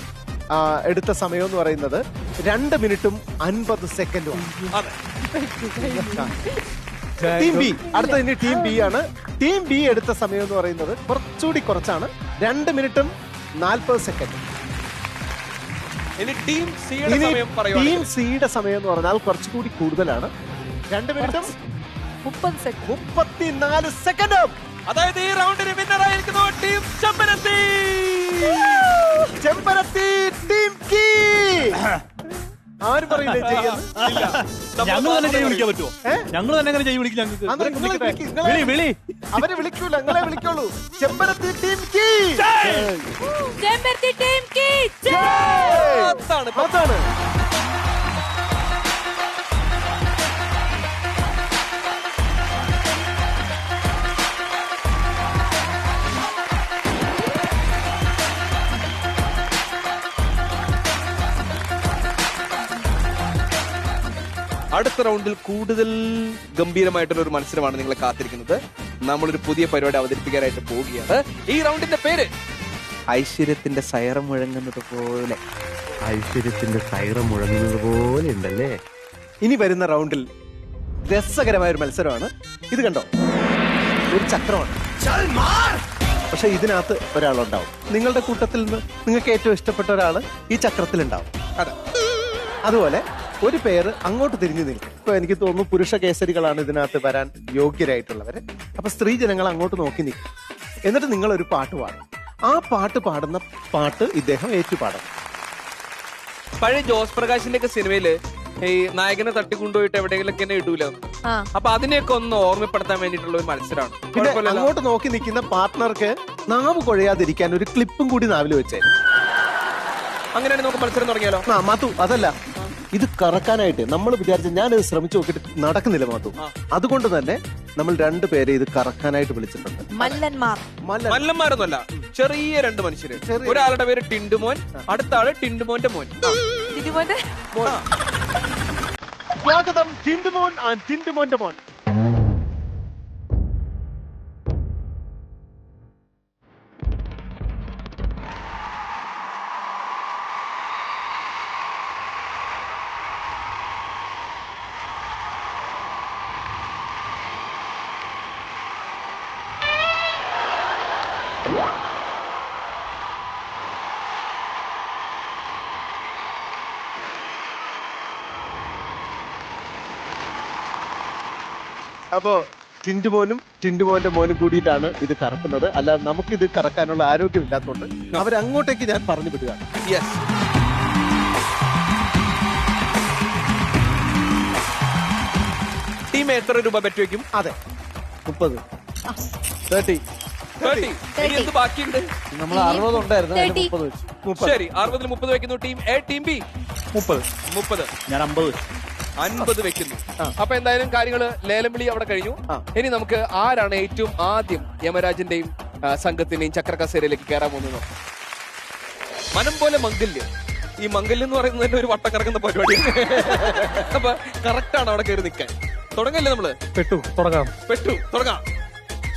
എടുത്ത സമയം എന്ന് പറയുന്നത് 2 മിനിറ്റും 50 സെക്കൻഡും. ടീം ബി അടുത്ത ഇനി ടീം ബി ആണ്. ടീം ബി എടുത്ത സമയം എന്ന് പറയുന്നത് കുറച്ചുകൂടി കുറച്ചാണ്, 2 മിനിറ്റും 40 സെക്കൻഡ്. ഇനി ടീം സിയുടെ സമയം ടീം സിയുടെ സമയം എന്ന് പറഞ്ഞാൽ കുറച്ചുകൂടി കൂടുതലാണ്, 2 മിനിറ്റും 34 സെക്കൻഡും. അതായത് ഈ റൗണ്ടിന് വിന്നർ ആയിരിക്കുന്നു ടീം ചെമ്പരത്തി. ടീം കീ. ആരും പറയില്ലേ ചെയ്യാൻ? ഞങ്ങൾ തന്നെ ചെയ്ത് വിളിക്കാൻ പറ്റുമോ? ഞങ്ങൾ തന്നെ അങ്ങനെ ചെയ്ത് വിളിക്കും. ഞങ്ങൾക്ക് വിളി അവരെ വിളിക്കൂല, നിങ്ങളെ വിളിക്കുള്ളൂ. ചെമ്പരത്തി ടീം കീ. അതാണ് അടുത്ത റൗണ്ടിൽ കൂടുതൽ ഗംഭീരമായിട്ടുള്ള ഒരു മത്സരമാണ് നിങ്ങളെ കാത്തിരിക്കുന്നത്. നമ്മളൊരു പുതിയ പരിപാടി അവതരിപ്പിക്കാനായിട്ട് പോവുകയാണ്. ഈ റൗണ്ടിന്റെ പേര് ഐശ്വര്യത്തിന്റെ സൈറം മുഴങ്ങുന്നത് പോലെ. ഉണ്ടല്ലേ. ഇനി വരുന്ന റൗണ്ടിൽ രസകരമായ ഒരു മത്സരമാണ്. ഇത് കണ്ടോ, ഒരു ചക്രമാണ്. പക്ഷെ ഇതിനകത്ത് ഒരാളുണ്ടാവും. നിങ്ങളുടെ കൂട്ടത്തിൽ നിന്ന് നിങ്ങൾക്ക് ഏറ്റവും ഇഷ്ടപ്പെട്ട ഒരാള് ഈ ചക്രത്തിൽ ഉണ്ടാവും. അതുപോലെ ഒരു പേര് അങ്ങോട്ട് തിരിഞ്ഞു നിൽക്കും. ഇപ്പൊ എനിക്ക് തോന്നുന്നു പുരുഷ കേസരികളാണ് ഇതിനകത്ത് വരാൻ യോഗ്യരായിട്ടുള്ളവര്. അപ്പൊ സ്ത്രീ ജനങ്ങൾ അങ്ങോട്ട് നോക്കി നിൽക്കും. എന്നിട്ട് നിങ്ങൾ ഒരു പാട്ട് പാടും. ആ പാട്ട് പാടുന്ന പാട്ട് ഇദ്ദേഹം ഏറ്റുപാടും. പഴയ ജോസ് പ്രകാശിന്റെ ഒക്കെ സിനിമയില് ഈ നായകനെ തട്ടിക്കൊണ്ടുപോയിട്ട് എവിടെയെങ്കിലൊക്കെ തന്നെ ഇടൂല. അപ്പൊ അതിനെയൊക്കെ ഒന്ന് ഓർമ്മപ്പെടുത്താൻ വേണ്ടിയിട്ടുള്ള ഒരു മത്സരമാണ്. പിന്നെ അങ്ങോട്ട് നോക്കി നിൽക്കുന്ന പാർട്ട്ണർക്ക് നാവ് കുഴയാതിരിക്കാൻ ഒരു ക്ലിപ്പും കൂടി നാവിൽ വെച്ചേ. അങ്ങനെയാണ് നമുക്ക് മത്സരം തുടങ്ങിയാലോ? മാത്തു, അതല്ല, ഇത് കറക്കാനായിട്ട് നമ്മൾ വിചാരിച്ച, ഞാനിത് ശ്രമിച്ചു നോക്കിയിട്ട് നടക്കുന്നില്ല മാത്തു. അതുകൊണ്ട് തന്നെ നമ്മൾ 2 പേരെ ഇത് കറക്കാനായിട്ട് വിളിച്ചിട്ടുണ്ട്. മല്ലന്മാരൊന്നുമല്ല, ചെറിയ രണ്ട് മനുഷ്യര്. ഒരാളുടെ പേര് ടിൻഡുമോൻ, അടുത്ത ആള് ടിൻഡുമോന്റെ മോൻ. ടിൻഡുമോന്റെ സ്വാഗതം ടിൻഡുമോൻ ആൻഡ് ടിൻഡുമോന്റെ മോൻ. അപ്പോ ടിൻഡുമോനും ടിൻഡുമോന്റെ മോനും കൂടിയിട്ടാണ് ഇത് കറക്കുന്നത്. അല്ലാതെ നമുക്കിത് കറക്കാനുള്ള ആരോഗ്യമില്ലാത്തതുകൊണ്ട് അവരങ്ങോട്ടേക്ക് ഞാൻ പറഞ്ഞു വിടുകയാണ്. യെസ്. ടീം എത്ര രൂപ ബെറ്റ് വെക്കും? അതെ 30 30 30. ഇനി എന്ത് ബാക്കിയുണ്ട്? നമ്മൾ 60 ഉണ്ടായിരുന്നു, അതിൽ 30 വെച്ചു. 30. ശരി, 60-ൽ 30 വെക്കുന്നു. Team A, team B 30. ഞാൻ 50 വെച്ചു. 50 വെക്കുന്നു. അപ്പൊ എന്തായാലും കാര്യങ്ങള് ലേലം വിളി അവിടെ കഴിഞ്ഞു. ഇനി നമുക്ക് ആരാണ് ഏറ്റവും ആദ്യം യമരാജന്റെയും സംഘത്തിന്റെയും ചക്രകസേരയിലേക്ക് കയറാൻ പോകുന്നത്? മനം പോലെ മംഗല്യം. ഈ മംഗല്യം എന്ന് പറയുന്നത് തന്നെ ഒരു വട്ടം കറങ്ങുന്ന പരിപാടിയാണ്. അപ്പൊ കറക്റ്റ് ആണ് അവിടെ കയറി നിൽക്കാൻ. തുടങ്ങല്ലേ നമ്മള്? പെട്ടു തുടങ്ങാം.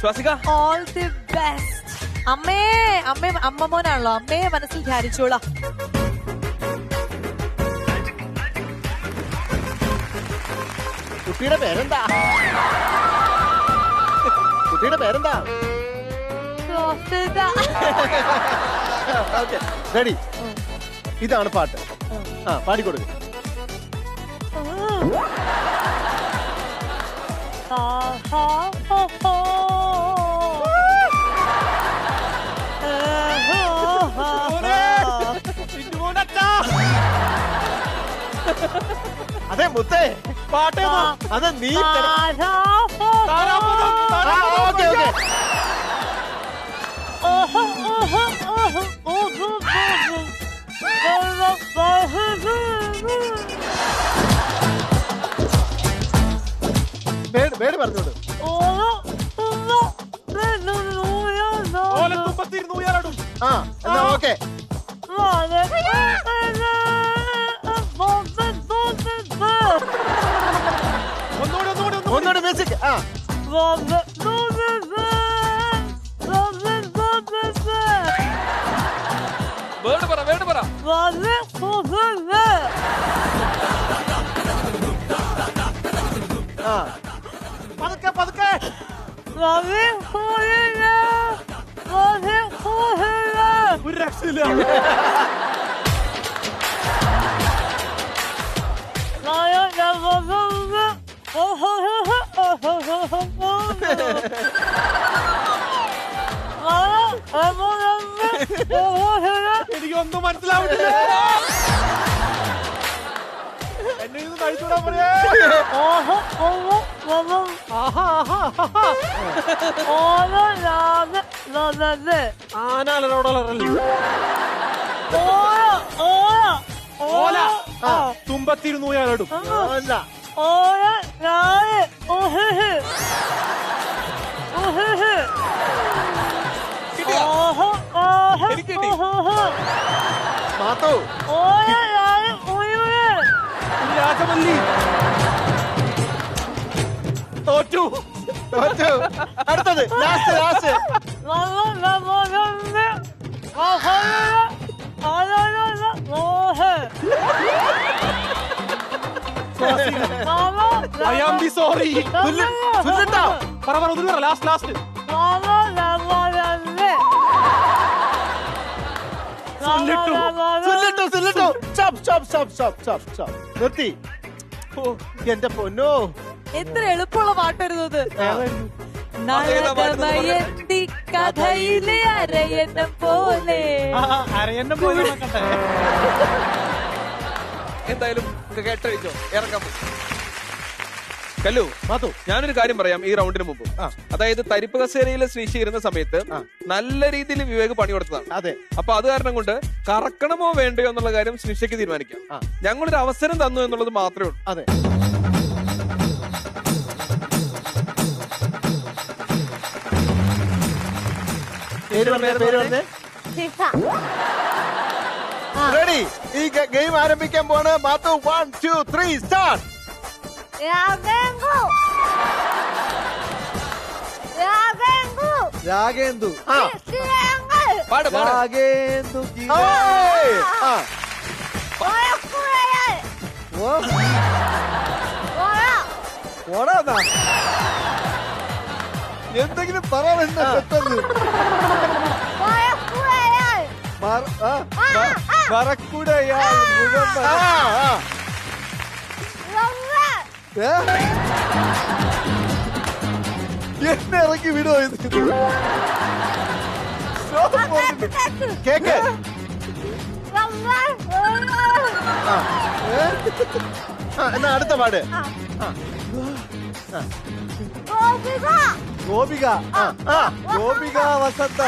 Swasika, all the best. അമ്മ മോനാണല്ലോ, അമ്മയെ മനസ്സിൽ ധ്യാനിച്ചോളാം. കുട്ടിയുടെ പേരെന്താ? റെഡി? ഇതാണ് പാട്ട്. പാടിക്കൊടുക്കും. അതെ മുത്തേ, പാട്ട് അത് നീ. Okay okay. പേര് പറഞ്ഞോട്. എന്നാ ഓക്കെ. ഒന്നുകൂടെ മ്യൂസിക്. വേർഡ് പറ. പതുക്കെ. ഒരു രക്ഷയില്ല. എനിക്കൊന്നും മനസ്സിലാവുന്നില്ല. എന്നെ ഇത് കഴിച്ചുകൂടാൻ പറയാ. തുമ്പത്തിരുന്നു ഞാനിടും. മാത്തോ രാജമല്ലി തോറ്റു. അടുത്തത് last. I am be sorry. പറ ലാസ്റ്റ്. നിർത്തി. എന്റെ പൊന്നോ, എത്ര എളുപ്പമുള്ള പാട്ടായിരുന്നു. നളകമയന്തി കഥയിലെ അരയന്നം പോലെ. എന്തായാലും കേട്ടോ, ഇറങ്ങാൻ പോകും. കല്ലു, ഞാനൊരു കാര്യം പറയാം. ഈ റൗണ്ടിന് മുമ്പ്, അതായത് തരിപ്പ് കസേരയിലെ ശ്രീശി ഇരുന്ന സമയത്ത് നല്ല രീതിയിൽ വിവേക് പണി കൊടുത്തതാണ്. അതെ. അപ്പൊ അത് കാരണം കൊണ്ട് കറക്കണമോ വേണ്ടയോ എന്നുള്ള കാര്യം ശ്രീശയ്ക്ക് തീരുമാനിക്കാം. ഞങ്ങളൊരു അവസരം തന്നു എന്നുള്ളത് മാത്രമേ ഉള്ളൂ. അതെ. പേര് പറഞ്ഞേ. റെഡി? ഈ ഗെയിം ആരംഭിക്കാൻ പോണ്. മാത്തു 1 2 3 സ്റ്റാർട്ട്. രാഗേന്ദു. പാട് പാട്. രാഗേന്ദു. ഓടാ എന്തെങ്കിലും പറയാ പെട്ടെന്ന്. മറക്കൂടയാൽ എന്നെ ഇറക്കി വിടോ ഇത്? കേക്ക്. എന്നാ അടുത്ത പാട്. ഗോപിക. ഗോപിക വസന്ത.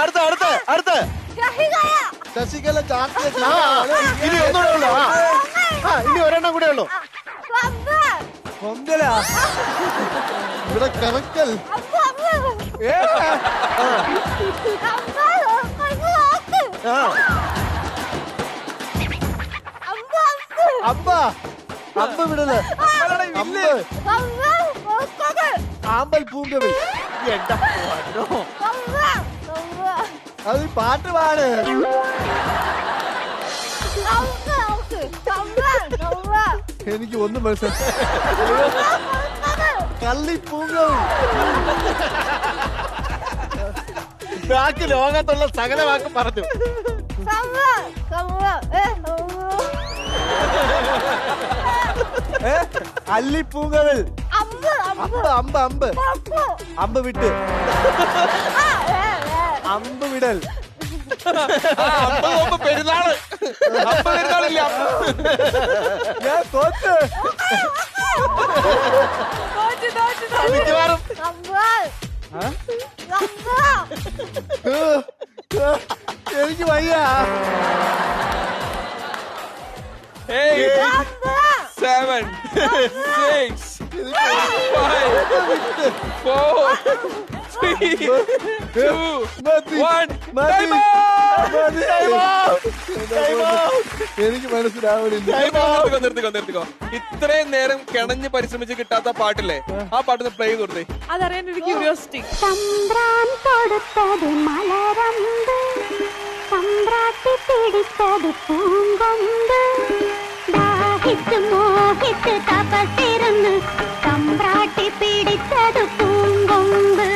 അടുത്ത ശശികല ചാക്ലേറ്റ്. ഇനി ഒന്നുകൂടെ ഉള്ളു. ഇനി ഒരെണ്ണം കൂടെ ഉള്ളു. കൊന്തല. ഇവിടെ കറക്കൽ. അമ്പ. അമ്പ വിടല്. ആമ്പൽ പൂങ്കവിൽ. അത് പാട്ട് പാട്. എനിക്ക് ഒന്നും മനസ്സിലായി. കള്ളിപ്പൂങ്കവിൽ. ബാക്കി ലോകത്തുള്ള സകല വാക്ക് പറഞ്ഞു. അല്ലിപ്പൂങ്കവിൽ. അമ്പ് അമ്പ് അമ്പ് വിട്ട്. അമ്പ് വിടൽ. പെരുന്നാള്. പെരുന്നാളില്ല. ഞാൻ തോറ്റ്. മിക്കവാറും എനിക്ക് വയ്യ. 8 7 6 5 4 3 2 1 എനിക്ക് മനസ്സിലാവണില്ല. നിർത്തിക്കോ. ഇത്രയും നേരം കിണഞ്ഞ് പരിശ്രമിച്ച് കിട്ടാത്ത പാട്ടില്ലേ, ആ പാട്ട് പ്ലേ ചെയ്ത് കൊടുത്തേ. അതറിയാൻ ഒരു ക്യൂരിയോസിറ്റി. ചന്ദ്രാൻ കൊടുത്തത് മലരമ്പ്, സമ്പ്രാട്ടി പിടിച്ചത് പൂങ്കൊമ്പ്, ദാഹിച്ച് മോഹിച്ച് തപസിരുന്ന് സമ്പ്രാട്ടി പിടിച്ചത് പൂങ്കൊമ്പ്.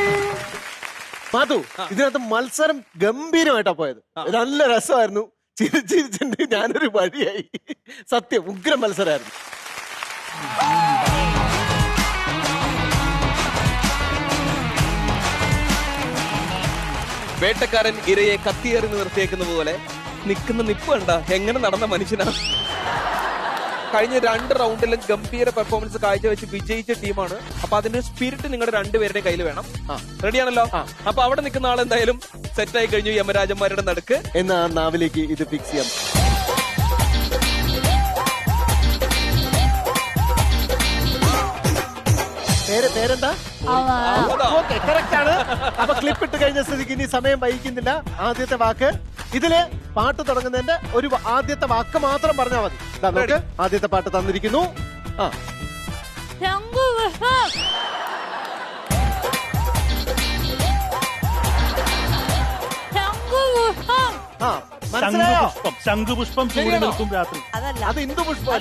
മാധു, ഇതിനകത്ത് മത്സരം ഗംഭീരമായിട്ടാ പോയത്. നല്ല രസമായിരുന്നു. ചിരിച്ചിരിച്ചിട്ട് ഞാനൊരു വഴിയായി. സത്യം ഉഗ്ര മത്സരമായിരുന്നു. വേട്ടക്കാരൻ ഇരയെ കത്തിയേറി നിർത്തിയേക്കുന്ന പോലെ നിൽക്കുന്ന നിപ്പ് കണ്ട എങ്ങനെ നടന്ന മനുഷ്യനാണ്. കഴിഞ്ഞ 2 റൗണ്ടിലും ഗംഭീര പെർഫോമൻസ് കാഴ്ചവെച്ച് വിജയിച്ച ടീമാണ്. അപ്പൊ അതിന്റെ സ്പിരിറ്റ് നിങ്ങളുടെ രണ്ടുപേരുടെയും കയ്യിൽ വേണം. റെഡിയാണല്ലോ? അപ്പൊ അവിടെ നിൽക്കുന്ന ആൾ എന്തായാലും സെറ്റായി കഴിഞ്ഞു യമരാജന്മാരുടെ നടുക്ക്. എന്നാ നാവിലേക്ക് ഇത് ഫിക്സ് ചെയ്യാം. പേരെന്താ? ഓക്കെ, കറക്റ്റ് ആണ്. അപ്പൊ ക്ലിപ്പ് ഇട്ട് കഴിഞ്ഞ സ്ഥിതിക്ക് ഇനി സമയം വൈകിക്കുന്നില്ല. ആദ്യത്തെ വാക്ക് ഇതില് പാട്ട് തുടങ്ങുന്നതിന്റെ ഒരു ആദ്യത്തെ വാക്ക് മാത്രം പറഞ്ഞാൽ മതി. നമുക്ക് ആദ്യത്തെ പാട്ട് തന്നിരിക്കുന്നു. മനസ്സിലായോ? ശംഖുപുഷ്പം ചൂടി നിൽക്കും രാത്രി. അത് ഇന്ദുപുഷ്പം.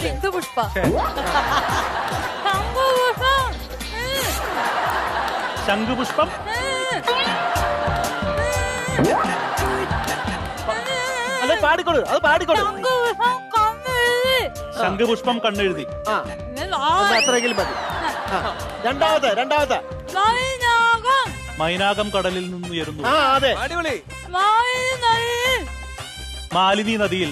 ശംഖുപുഷ്പം. അല്ലെ പാടിക്കോളൂ, അത് പാടിക്കോളൂ. ശംഖുപുഷ്പം കണ്ണെഴുതി. അത്രയെങ്കിലും മതി. രണ്ടാമത്തെ മൈനാകം കടലിൽ നിന്ന് ഉയരുന്നു. അതെ, അടിപൊളി. മാലിനി നദിയിൽ.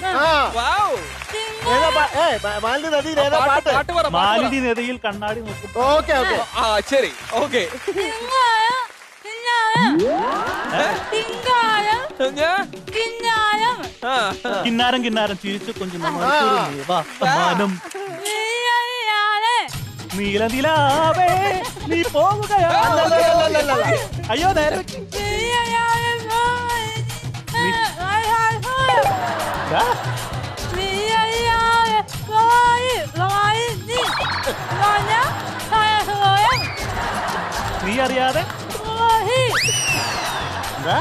മാലിനി നദിയിൽ ഏതാ പാട്ട്? മാലിനി നദിയിൽ കണ്ണാടി നോക്കും. ഓക്കെ ഓക്കെ, ശരി, ഓക്കെ. കിന്നാരം കിന്നാരം ചിരിച്ചു കൊഞ്ചും മാനം നീലനിലാവേ നീ പോവുകയാ. അയ്യോ നേരെ വെക്ക്. ദാ, നീ അറിയാതെ ദാ,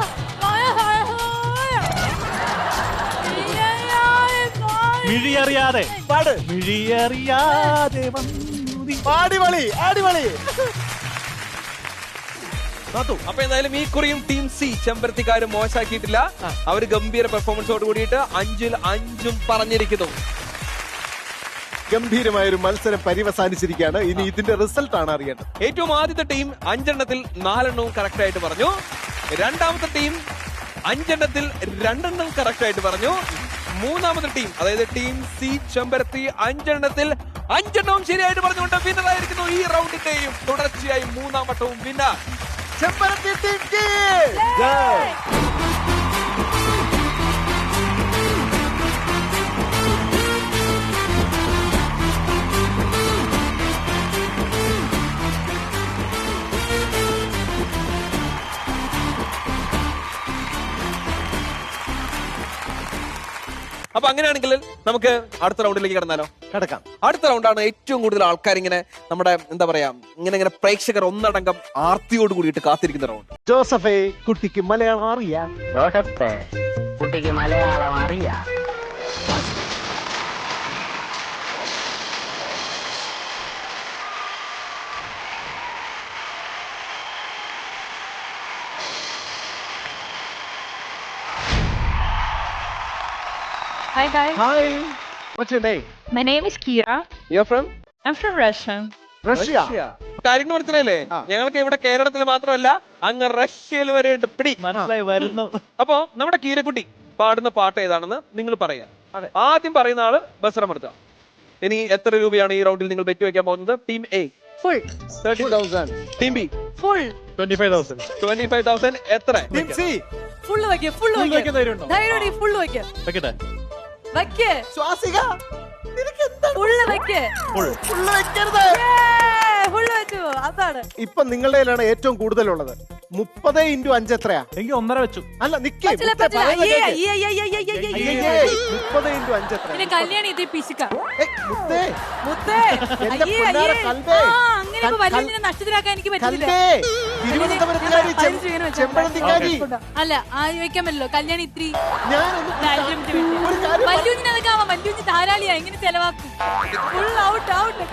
മിഴിയറിയാതെ പാട്. മിഴിയറിയാതെ വന്നു നീ. അടിപൊളി അടിപൊളി. അപ്പൊ എന്തായാലും ഈ കുറിയും ടീം സി ചെമ്പരത്തിക്കാരും മോശമാക്കിയിട്ടില്ല. അവര് ഗംഭീര പെർഫോമൻസോട് കൂടിയിട്ട് 5-ൽ 5 പറഞ്ഞിരിക്കുന്നു. ഗംഭീരമായ ഒരു മത്സരം പര്യവസാനിച്ചിരിക്കുകയാണ്. ഇനി ഇതിന്റെ റിസൾട്ട് ആണ് അറിയേണ്ടത്. ഏറ്റവും ആദ്യത്തെ ടീം 5 എണ്ണത്തിൽ 4 എണ്ണവും കറക്റ്റ് ആയിട്ട് പറഞ്ഞു. രണ്ടാമത്തെ ടീം 5 എണ്ണത്തിൽ 2 എണ്ണം കറക്റ്റ് ആയിട്ട് പറഞ്ഞു. മൂന്നാമത്തെ ടീം അതായത് ടീം സി ചെമ്പരത്തി 5 എണ്ണത്തിൽ 5 എണ്ണവും ശരിയായിട്ട് പറഞ്ഞുകൊണ്ട് വിന്നർ ആയിരിക്കുന്നു. ഈ റൗണ്ടിന്റെയും തുടർച്ചയായി 3-ാം വട്ടവും വിന്നർ ചെമ്പരത്തി ടീം. അപ്പൊ അങ്ങനെയാണെങ്കിൽ നമുക്ക് അടുത്ത റൗണ്ടിലേക്ക് കടന്നാലോ? കിടക്കാം. അടുത്ത റൗണ്ടാണ് ഏറ്റവും കൂടുതൽ ആൾക്കാർ ഇങ്ങനെ നമ്മുടെ എന്താ പറയാ ഇങ്ങനെ പ്രേക്ഷകർ ഒന്നടങ്കം ആർത്തിയോട് കൂടിയിട്ട് കാത്തിരിക്കുന്ന റൗണ്ട്. ജോസഫേ, കുട്ടിക്ക് മലയാളം അറിയാം? ജോസഫേ, കുട്ടിക്ക് മലയാളം അറിയാം? Hi guys, hi, what's your name? my name is Kira. You're from I'm from Russia. Russia. കാര്യങ്ങൾ മനസ്സിലായില്ലേ? ഞങ്ങൾക്ക് ഇവിടെ കേരളത്തിൽ മാത്രമല്ല അങ്ങ് റഷ്യയിൽ വരെ ഉണ്ട്. പിടി മനസ്സിലായി വരുന്നു. അപ്പോ നമ്മുടെ കീരക്കുട്ടി പാടുന്ന പാട്ട് ഏതാണെന്ന് നിങ്ങൾ പറയാ. ആദ്യം പറയുന്ന ആള് ബസറമർത്ത. ഇനി എത്ര രൂപയാണ് ഈ റൗണ്ടിൽ നിങ്ങൾ ബെറ്റ് വെക്കാൻ പോകുന്നത്? Team A Full. 30,000, team B Full. 25,000. 25,000. എത്ര? ടീം സി ഫുള്ള് വയ്ക്കുക, ഫുള്ള് വയ്ക്കുക. ധൈര്യം ഫുള്ള് വയ്ക്കുക. വെക്കട്ടെ. വയ്ക്ക്, ശ്വാസിക, നിനക്ക് എന്താണ്? ഫുള്ള് വയ്ക്ക്. ഫുള്ള് വെക്കരുത്. ഫുള്ള് വെച്ചു. അതാണ്. ഇപ്പൊ നിങ്ങളുടെ കയ്യിലാണ് ഏറ്റവും കൂടുതലുള്ളത്. 30 × 5 എത്രയാ? എങ്കിൽ 1.5 വെച്ചു. അല്ല നിക്ക്. പറ്റില്ല, പറ്റില്ല. അയ്യേ, അയ്യേ, അയ്യേ, അയ്യേ, അയ്യേ, അയ്യേ. 30 × 5 എത്രയാ? പിന്നെ കല്യാണി ഇത് പിശുക്ക. മുത്തേ, മുത്തേ, എന്റെ അയ്യേ, പൊന്നാര അയ്യേ. കൽബേ. അങ്ങനെ ഇപ്പൊ വലിയ നഷ്ടത്തിലാക്കാൻ എനിക്ക് പറ്റില്ല. കൽബേ, തിരുവനന്തപുരത്തുകാരി, ചെമ്പഴന്തിക്കാരി. അല്ല വെക്കാൻ പറ്റില്ലോ. കല്യാണി ഇത്തിരി ഞാനൊന്ന് ഒരു കാര്യം വല്യൂഞ്ഞിന് അതൊക്കെ ആവാം. വല്യൂഞ്ഞ് ധാരാളിയാ. എങ്ങനെ ചെലവാക്കും? Full out, out,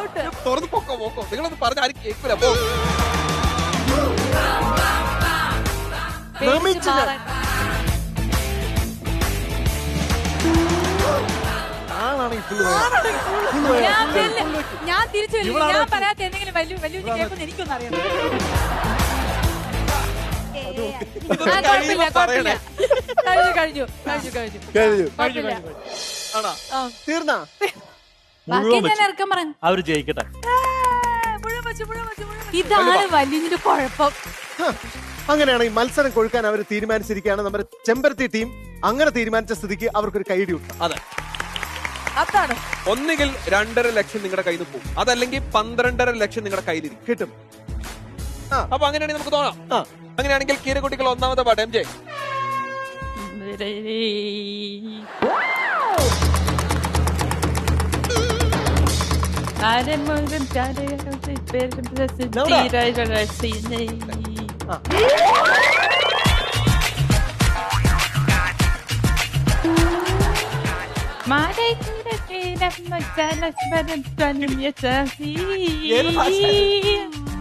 out. തുറന്ന് പൊക്കോ പൊക്കോ. നിങ്ങളൊന്ന് പറഞ്ഞ ആരും കേൾക്കൂല. പോ. ആളാണ് ഈ പുള്ളി. ഞാൻ തിരിച്ചു വരും. ഞാൻ പറയാത്ത എന്തെങ്കിലും വല്യൂഞ്ഞ് കേൾക്കുന്ന എനിക്കൊന്നും അറിയാം. കുഴപ്പമില്ല, കുഴപ്പമില്ല. കഴിഞ്ഞു. കുഴപ്പമില്ല. തീർന്നാ? ബാക്കി ഞാൻ ഇറക്കം പറഞ്ഞു. അവര് ജയിക്കട്ടെ. ഇതാണ് വല്യൂഞ്ഞിന്റെ കുഴപ്പം. അങ്ങനെയാണ് ഈ മത്സരം കൊഴുക്കാൻ അവർ തീരുമാനിച്ചിരിക്കുകയാണ്. നമ്മുടെ ചെമ്പരത്തി ടീം അങ്ങനെ തീരുമാനിച്ച സ്ഥിതിക്ക് അവർക്കൊരു കൈഡി ഉണ്ട്. അതെ, അതാണ്. ഒന്നുകിൽ 2.5 ലക്ഷം നിങ്ങളുടെ കയ്യിൽ നിന്ന് പോകും, അതല്ലെങ്കിൽ 12.5 ലക്ഷം നിങ്ങളുടെ കയ്യിലിരിക്കും. കിട്ടും. അപ്പൊ അങ്ങനെയാണെങ്കിൽ നമുക്ക് തോന്നാം. അങ്ങനെയാണെങ്കിൽ കീരക്കുട്ടികൾ ഒന്നാമത്തെ പാട്ട്. M J.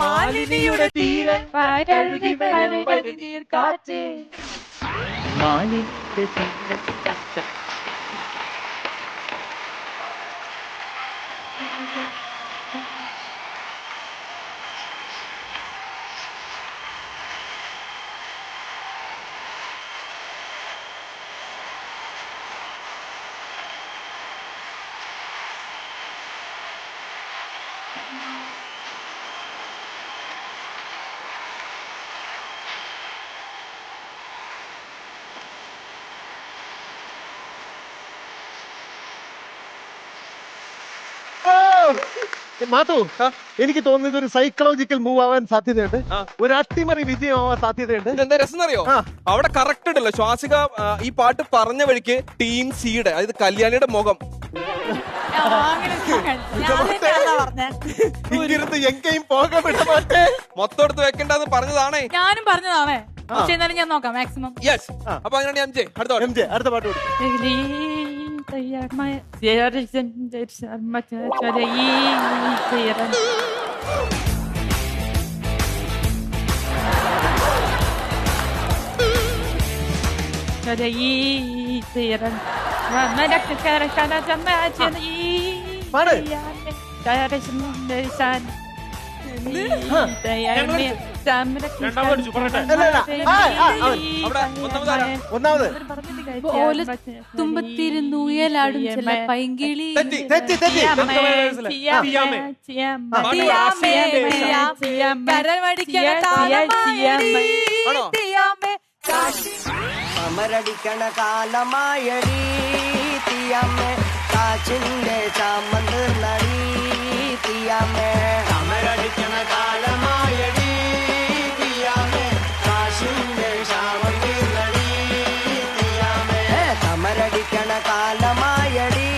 മാലിനിയുടെ തീരം കാറ്റ്. മാധു, എനിക്ക് തോന്നുന്നത് ഒരു സൈക്കോളജിക്കൽ മൂവ് ആവാൻ സാധ്യതയുണ്ട്, ഒരു അട്ടിമറി വിജയമാവാൻ സാധ്യതയുണ്ട്. ഇതെന്താ രസം അറിയോ? അവിടെ കറക്റ്റ് ഉണ്ടല്ലോ ശ്വാസിക ഈ പാട്ട് പറഞ്ഞ വഴിക്ക് ടീം സിയുടെ അതായത് കല്യാണിയുടെ മുഖം ഇങ്ങിരുന്ന് എങ്കയും പോകാൻ വിടമാട്ടെ മൊത്തം എടുത്ത് വെക്കണ്ടെന്ന് പറഞ്ഞതാണേ. ഞാനും പറഞ്ഞതാണേ, പക്ഷെ എന്നാലും ഞാൻ നോക്കാം മാക്സിമം. യെസ്. അപ്പൊ അങ്ങനെയാണ് എം ജെ അടുത്ത പാട്ട് കൊടുക്കും. ഒന്നാമത് തുമ്പത്തിരുന്നുയലാടും ചില പൈങ്കിളി അമരടിക്കണ കാലമായടി തീയമ്മേ കാച്ചിന്റെ ചാമന്ത് നടി തീയമ്മേ അമരടിക്കണ കാലമായടി തീയമ്മേ കാശിന്റെ ചാമന്ത് നടി തീയമ്മേ അമരടിക്കണ കാലമായടി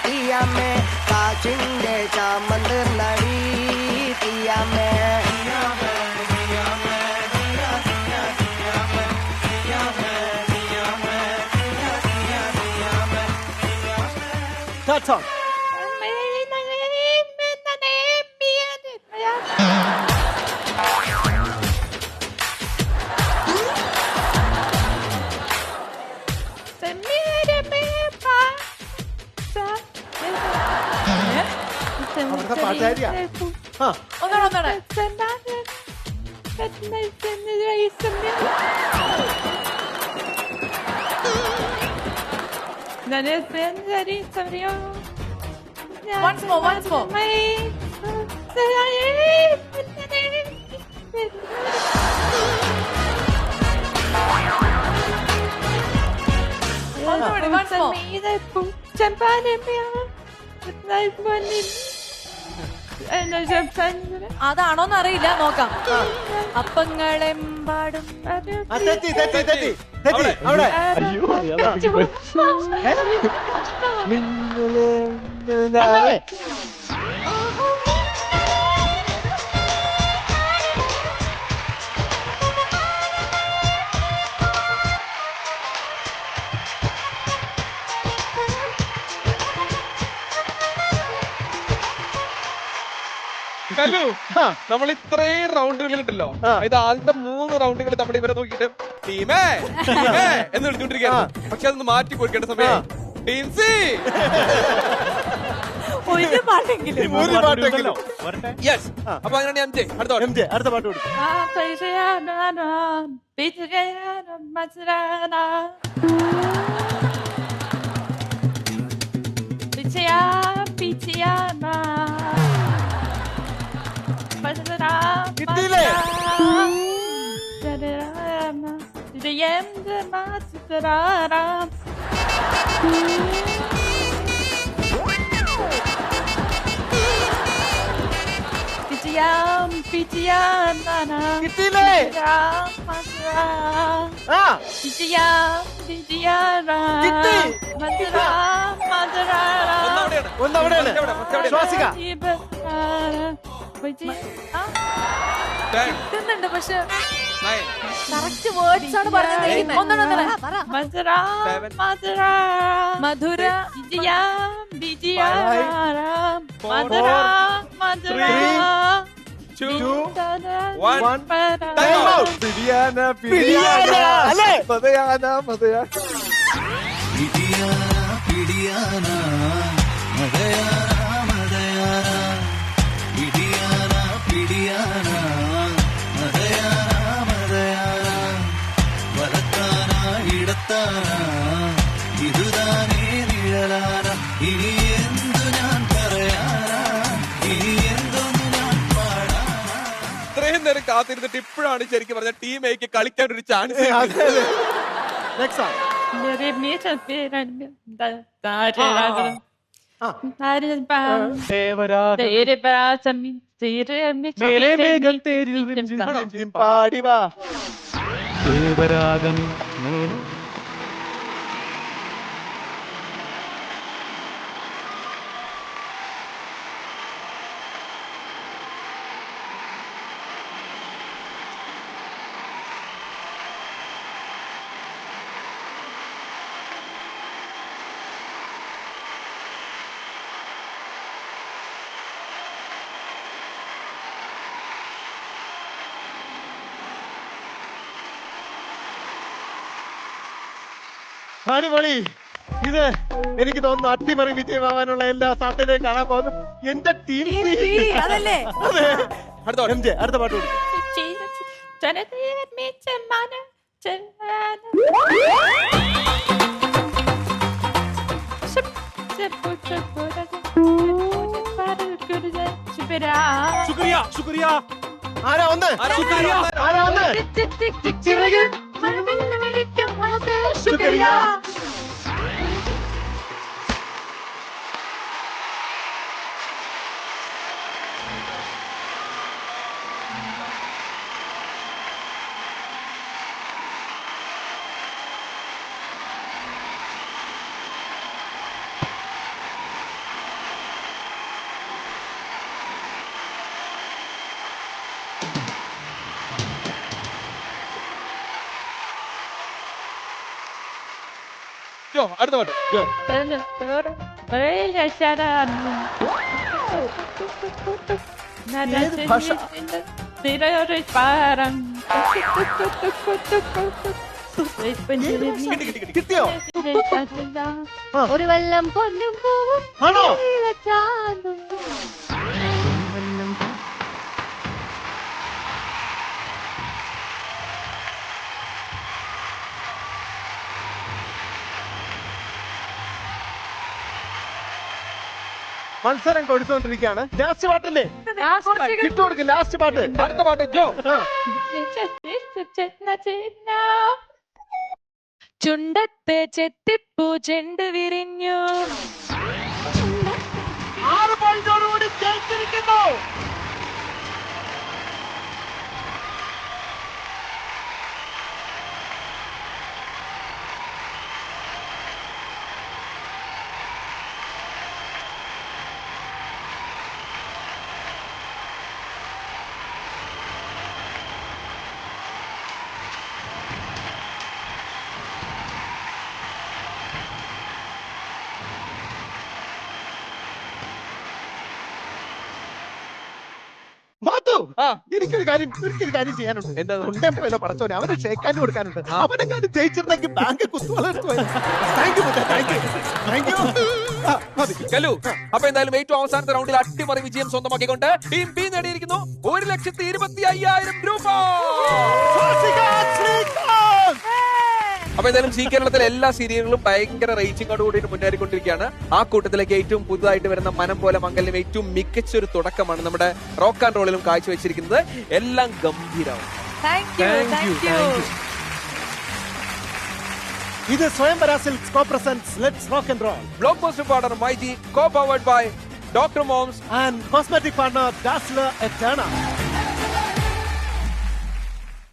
തീയമ്മേ കാച്ചിന്റെ ചാമന്ത് നടി തീയമ്മേ That's all. അവിടുത്തെ പാട്ടുകാരിയാ. ഒന്നാണ് once more. അതാണോന്ന് അറിയില്ല, നോക്കാം. അപ്പങ്ങളെമ്പാടും തെറ്റി. അവിടെ നമ്മൾ ഇത്രയും റൗണ്ടുകൾ ഉണ്ടല്ലോ, ഇത് ആദ്യത്തെ 3 റൗണ്ടുകൾ നമ്മൾ ഇവരെ നോക്കിയിട്ട് ടീമേ എന്ന് വിളിച്ചോണ്ടിരിക്കുകയാണ്. പക്ഷെ അതൊന്ന് മാറ്റി കൊടുക്കേണ്ട സമയം ടീം സി ഒരു പാട്ടെങ്കിലും. യെസ്. അപ്പൊ അങ്ങനെയാണ് എം ജെ അടുത്ത പാട്ട് കൊടുക്കും. കിട്ടിയില്ലേ? കിട്ടിയില്ലേ? ഒന്നവിടെയാണ്. ശ്വാസിക കിട്ടുന്നുണ്ട്, പക്ഷെ കറക്റ്റ് വേർഡ്സ് ആണ് പറഞ്ഞിരിക്കുന്നത്. മധുര ഇതുതാനേ നിഴലാന ഇനി എന്തു ഞാൻ പറയാനാ ഇനി എന്തൊന്നു ഞാൻ പാടാനാ. ഇത്രയും നേരം കാത്തിരുന്നിട്ട് ഇപ്പോഴാണ് ശരിക്കും പറഞ്ഞ ടീം എക്ക് കളിക്കാൻ ഒരു ചാൻസ്. പാടി വാ. ദേവരാഗം അടിപൊളി. ഇത് എനിക്ക് തോന്നുന്നു അട്ടിമറി വിജയമാവാനുള്ള എല്ലാ സാധ്യതയും കാണാൻ പോകുന്നു എന്റെ ടീം. അതല്ലേ അതെ. അടുത്ത പാട്ട്. MJ, അടുത്ത പാട്ട് കൊടുക്കും. ശുക്രിയ ശുക്രിയ ആരാ ഒന്ന്? ആരാ ഒന്ന്? ശുക്രിയ. ജോ, അടുത്ത പാട്ട്. കിട്ടിയോ? ഒരു വല്ലം പൊന്നും പൂവും ആണോ? ചാന്നും മത്സരം കൊടുത്തുകൊണ്ടിരിക്കുകയാണ്. ലാസ്റ്റ് പാട്ടല്ലേ? ഇട്ടുകൊടുക്കും ലാസ്റ്റ് പാട്ട്. അടുത്ത പാട്ട് ജോ. ചുണ്ടത്തെ ചെത്തിപ്പൂ ചെണ്ട് വിരിഞ്ഞു. 6 പോയിന്റോടുകൂടി ജയിച്ചിരിക്കുന്നു. മാത്തു, എനിക്കൊരു കാര്യം ചെയ്യാനുണ്ട്. എന്താ? കൊണ്ടേ പോയല്ലോ പടച്ചോനെ, അവനെ ഷേക്കാൻ കൊടുക്കാനുണ്ട്. അവനെങ്ങാനും ജയിച്ചിരുന്നെങ്കിൽ ബാങ്ക് കുത്തുവളർത്തുക. Thank you. കലു, അപ്പൊ എന്തായാലും ഏറ്റവും അവസാനത്തെ റൗണ്ടിൽ അട്ടിമറി വിജയം സ്വന്തമാക്കിക്കൊണ്ട് ടീം ബി നേടിയിരിക്കുന്നു 1,25,000 രൂപ. അപ്പൊ എന്തായാലും സി കേരളത്തിലെ എല്ലാ സീരിയലുകളും ഭയങ്കര റേറ്റിംഗോട് കൂടിയിട്ട് മുന്നേറിക്കൊണ്ടിരിക്കുകയാണ്. ആ കൂട്ടത്തിലേക്ക് ഏറ്റവും പുതുതായിട്ട് വരുന്ന മനം പോലെ മംഗല്യം ഏറ്റവും മികച്ച ഒരു തുടക്കമാണ് നമ്മുടെ റോക്ക് ആൻഡ് റോളിലും കാഴ്ചവെച്ചിരിക്കുന്നത്. എല്ലാം ഗംഭീരമാണ്. ഇത് Swayamvara Silks co presents let's rock and roll blockbuster partner MyG, co powered by Doctor Moms and cosmetic partner Dazzler എറ്റേണ.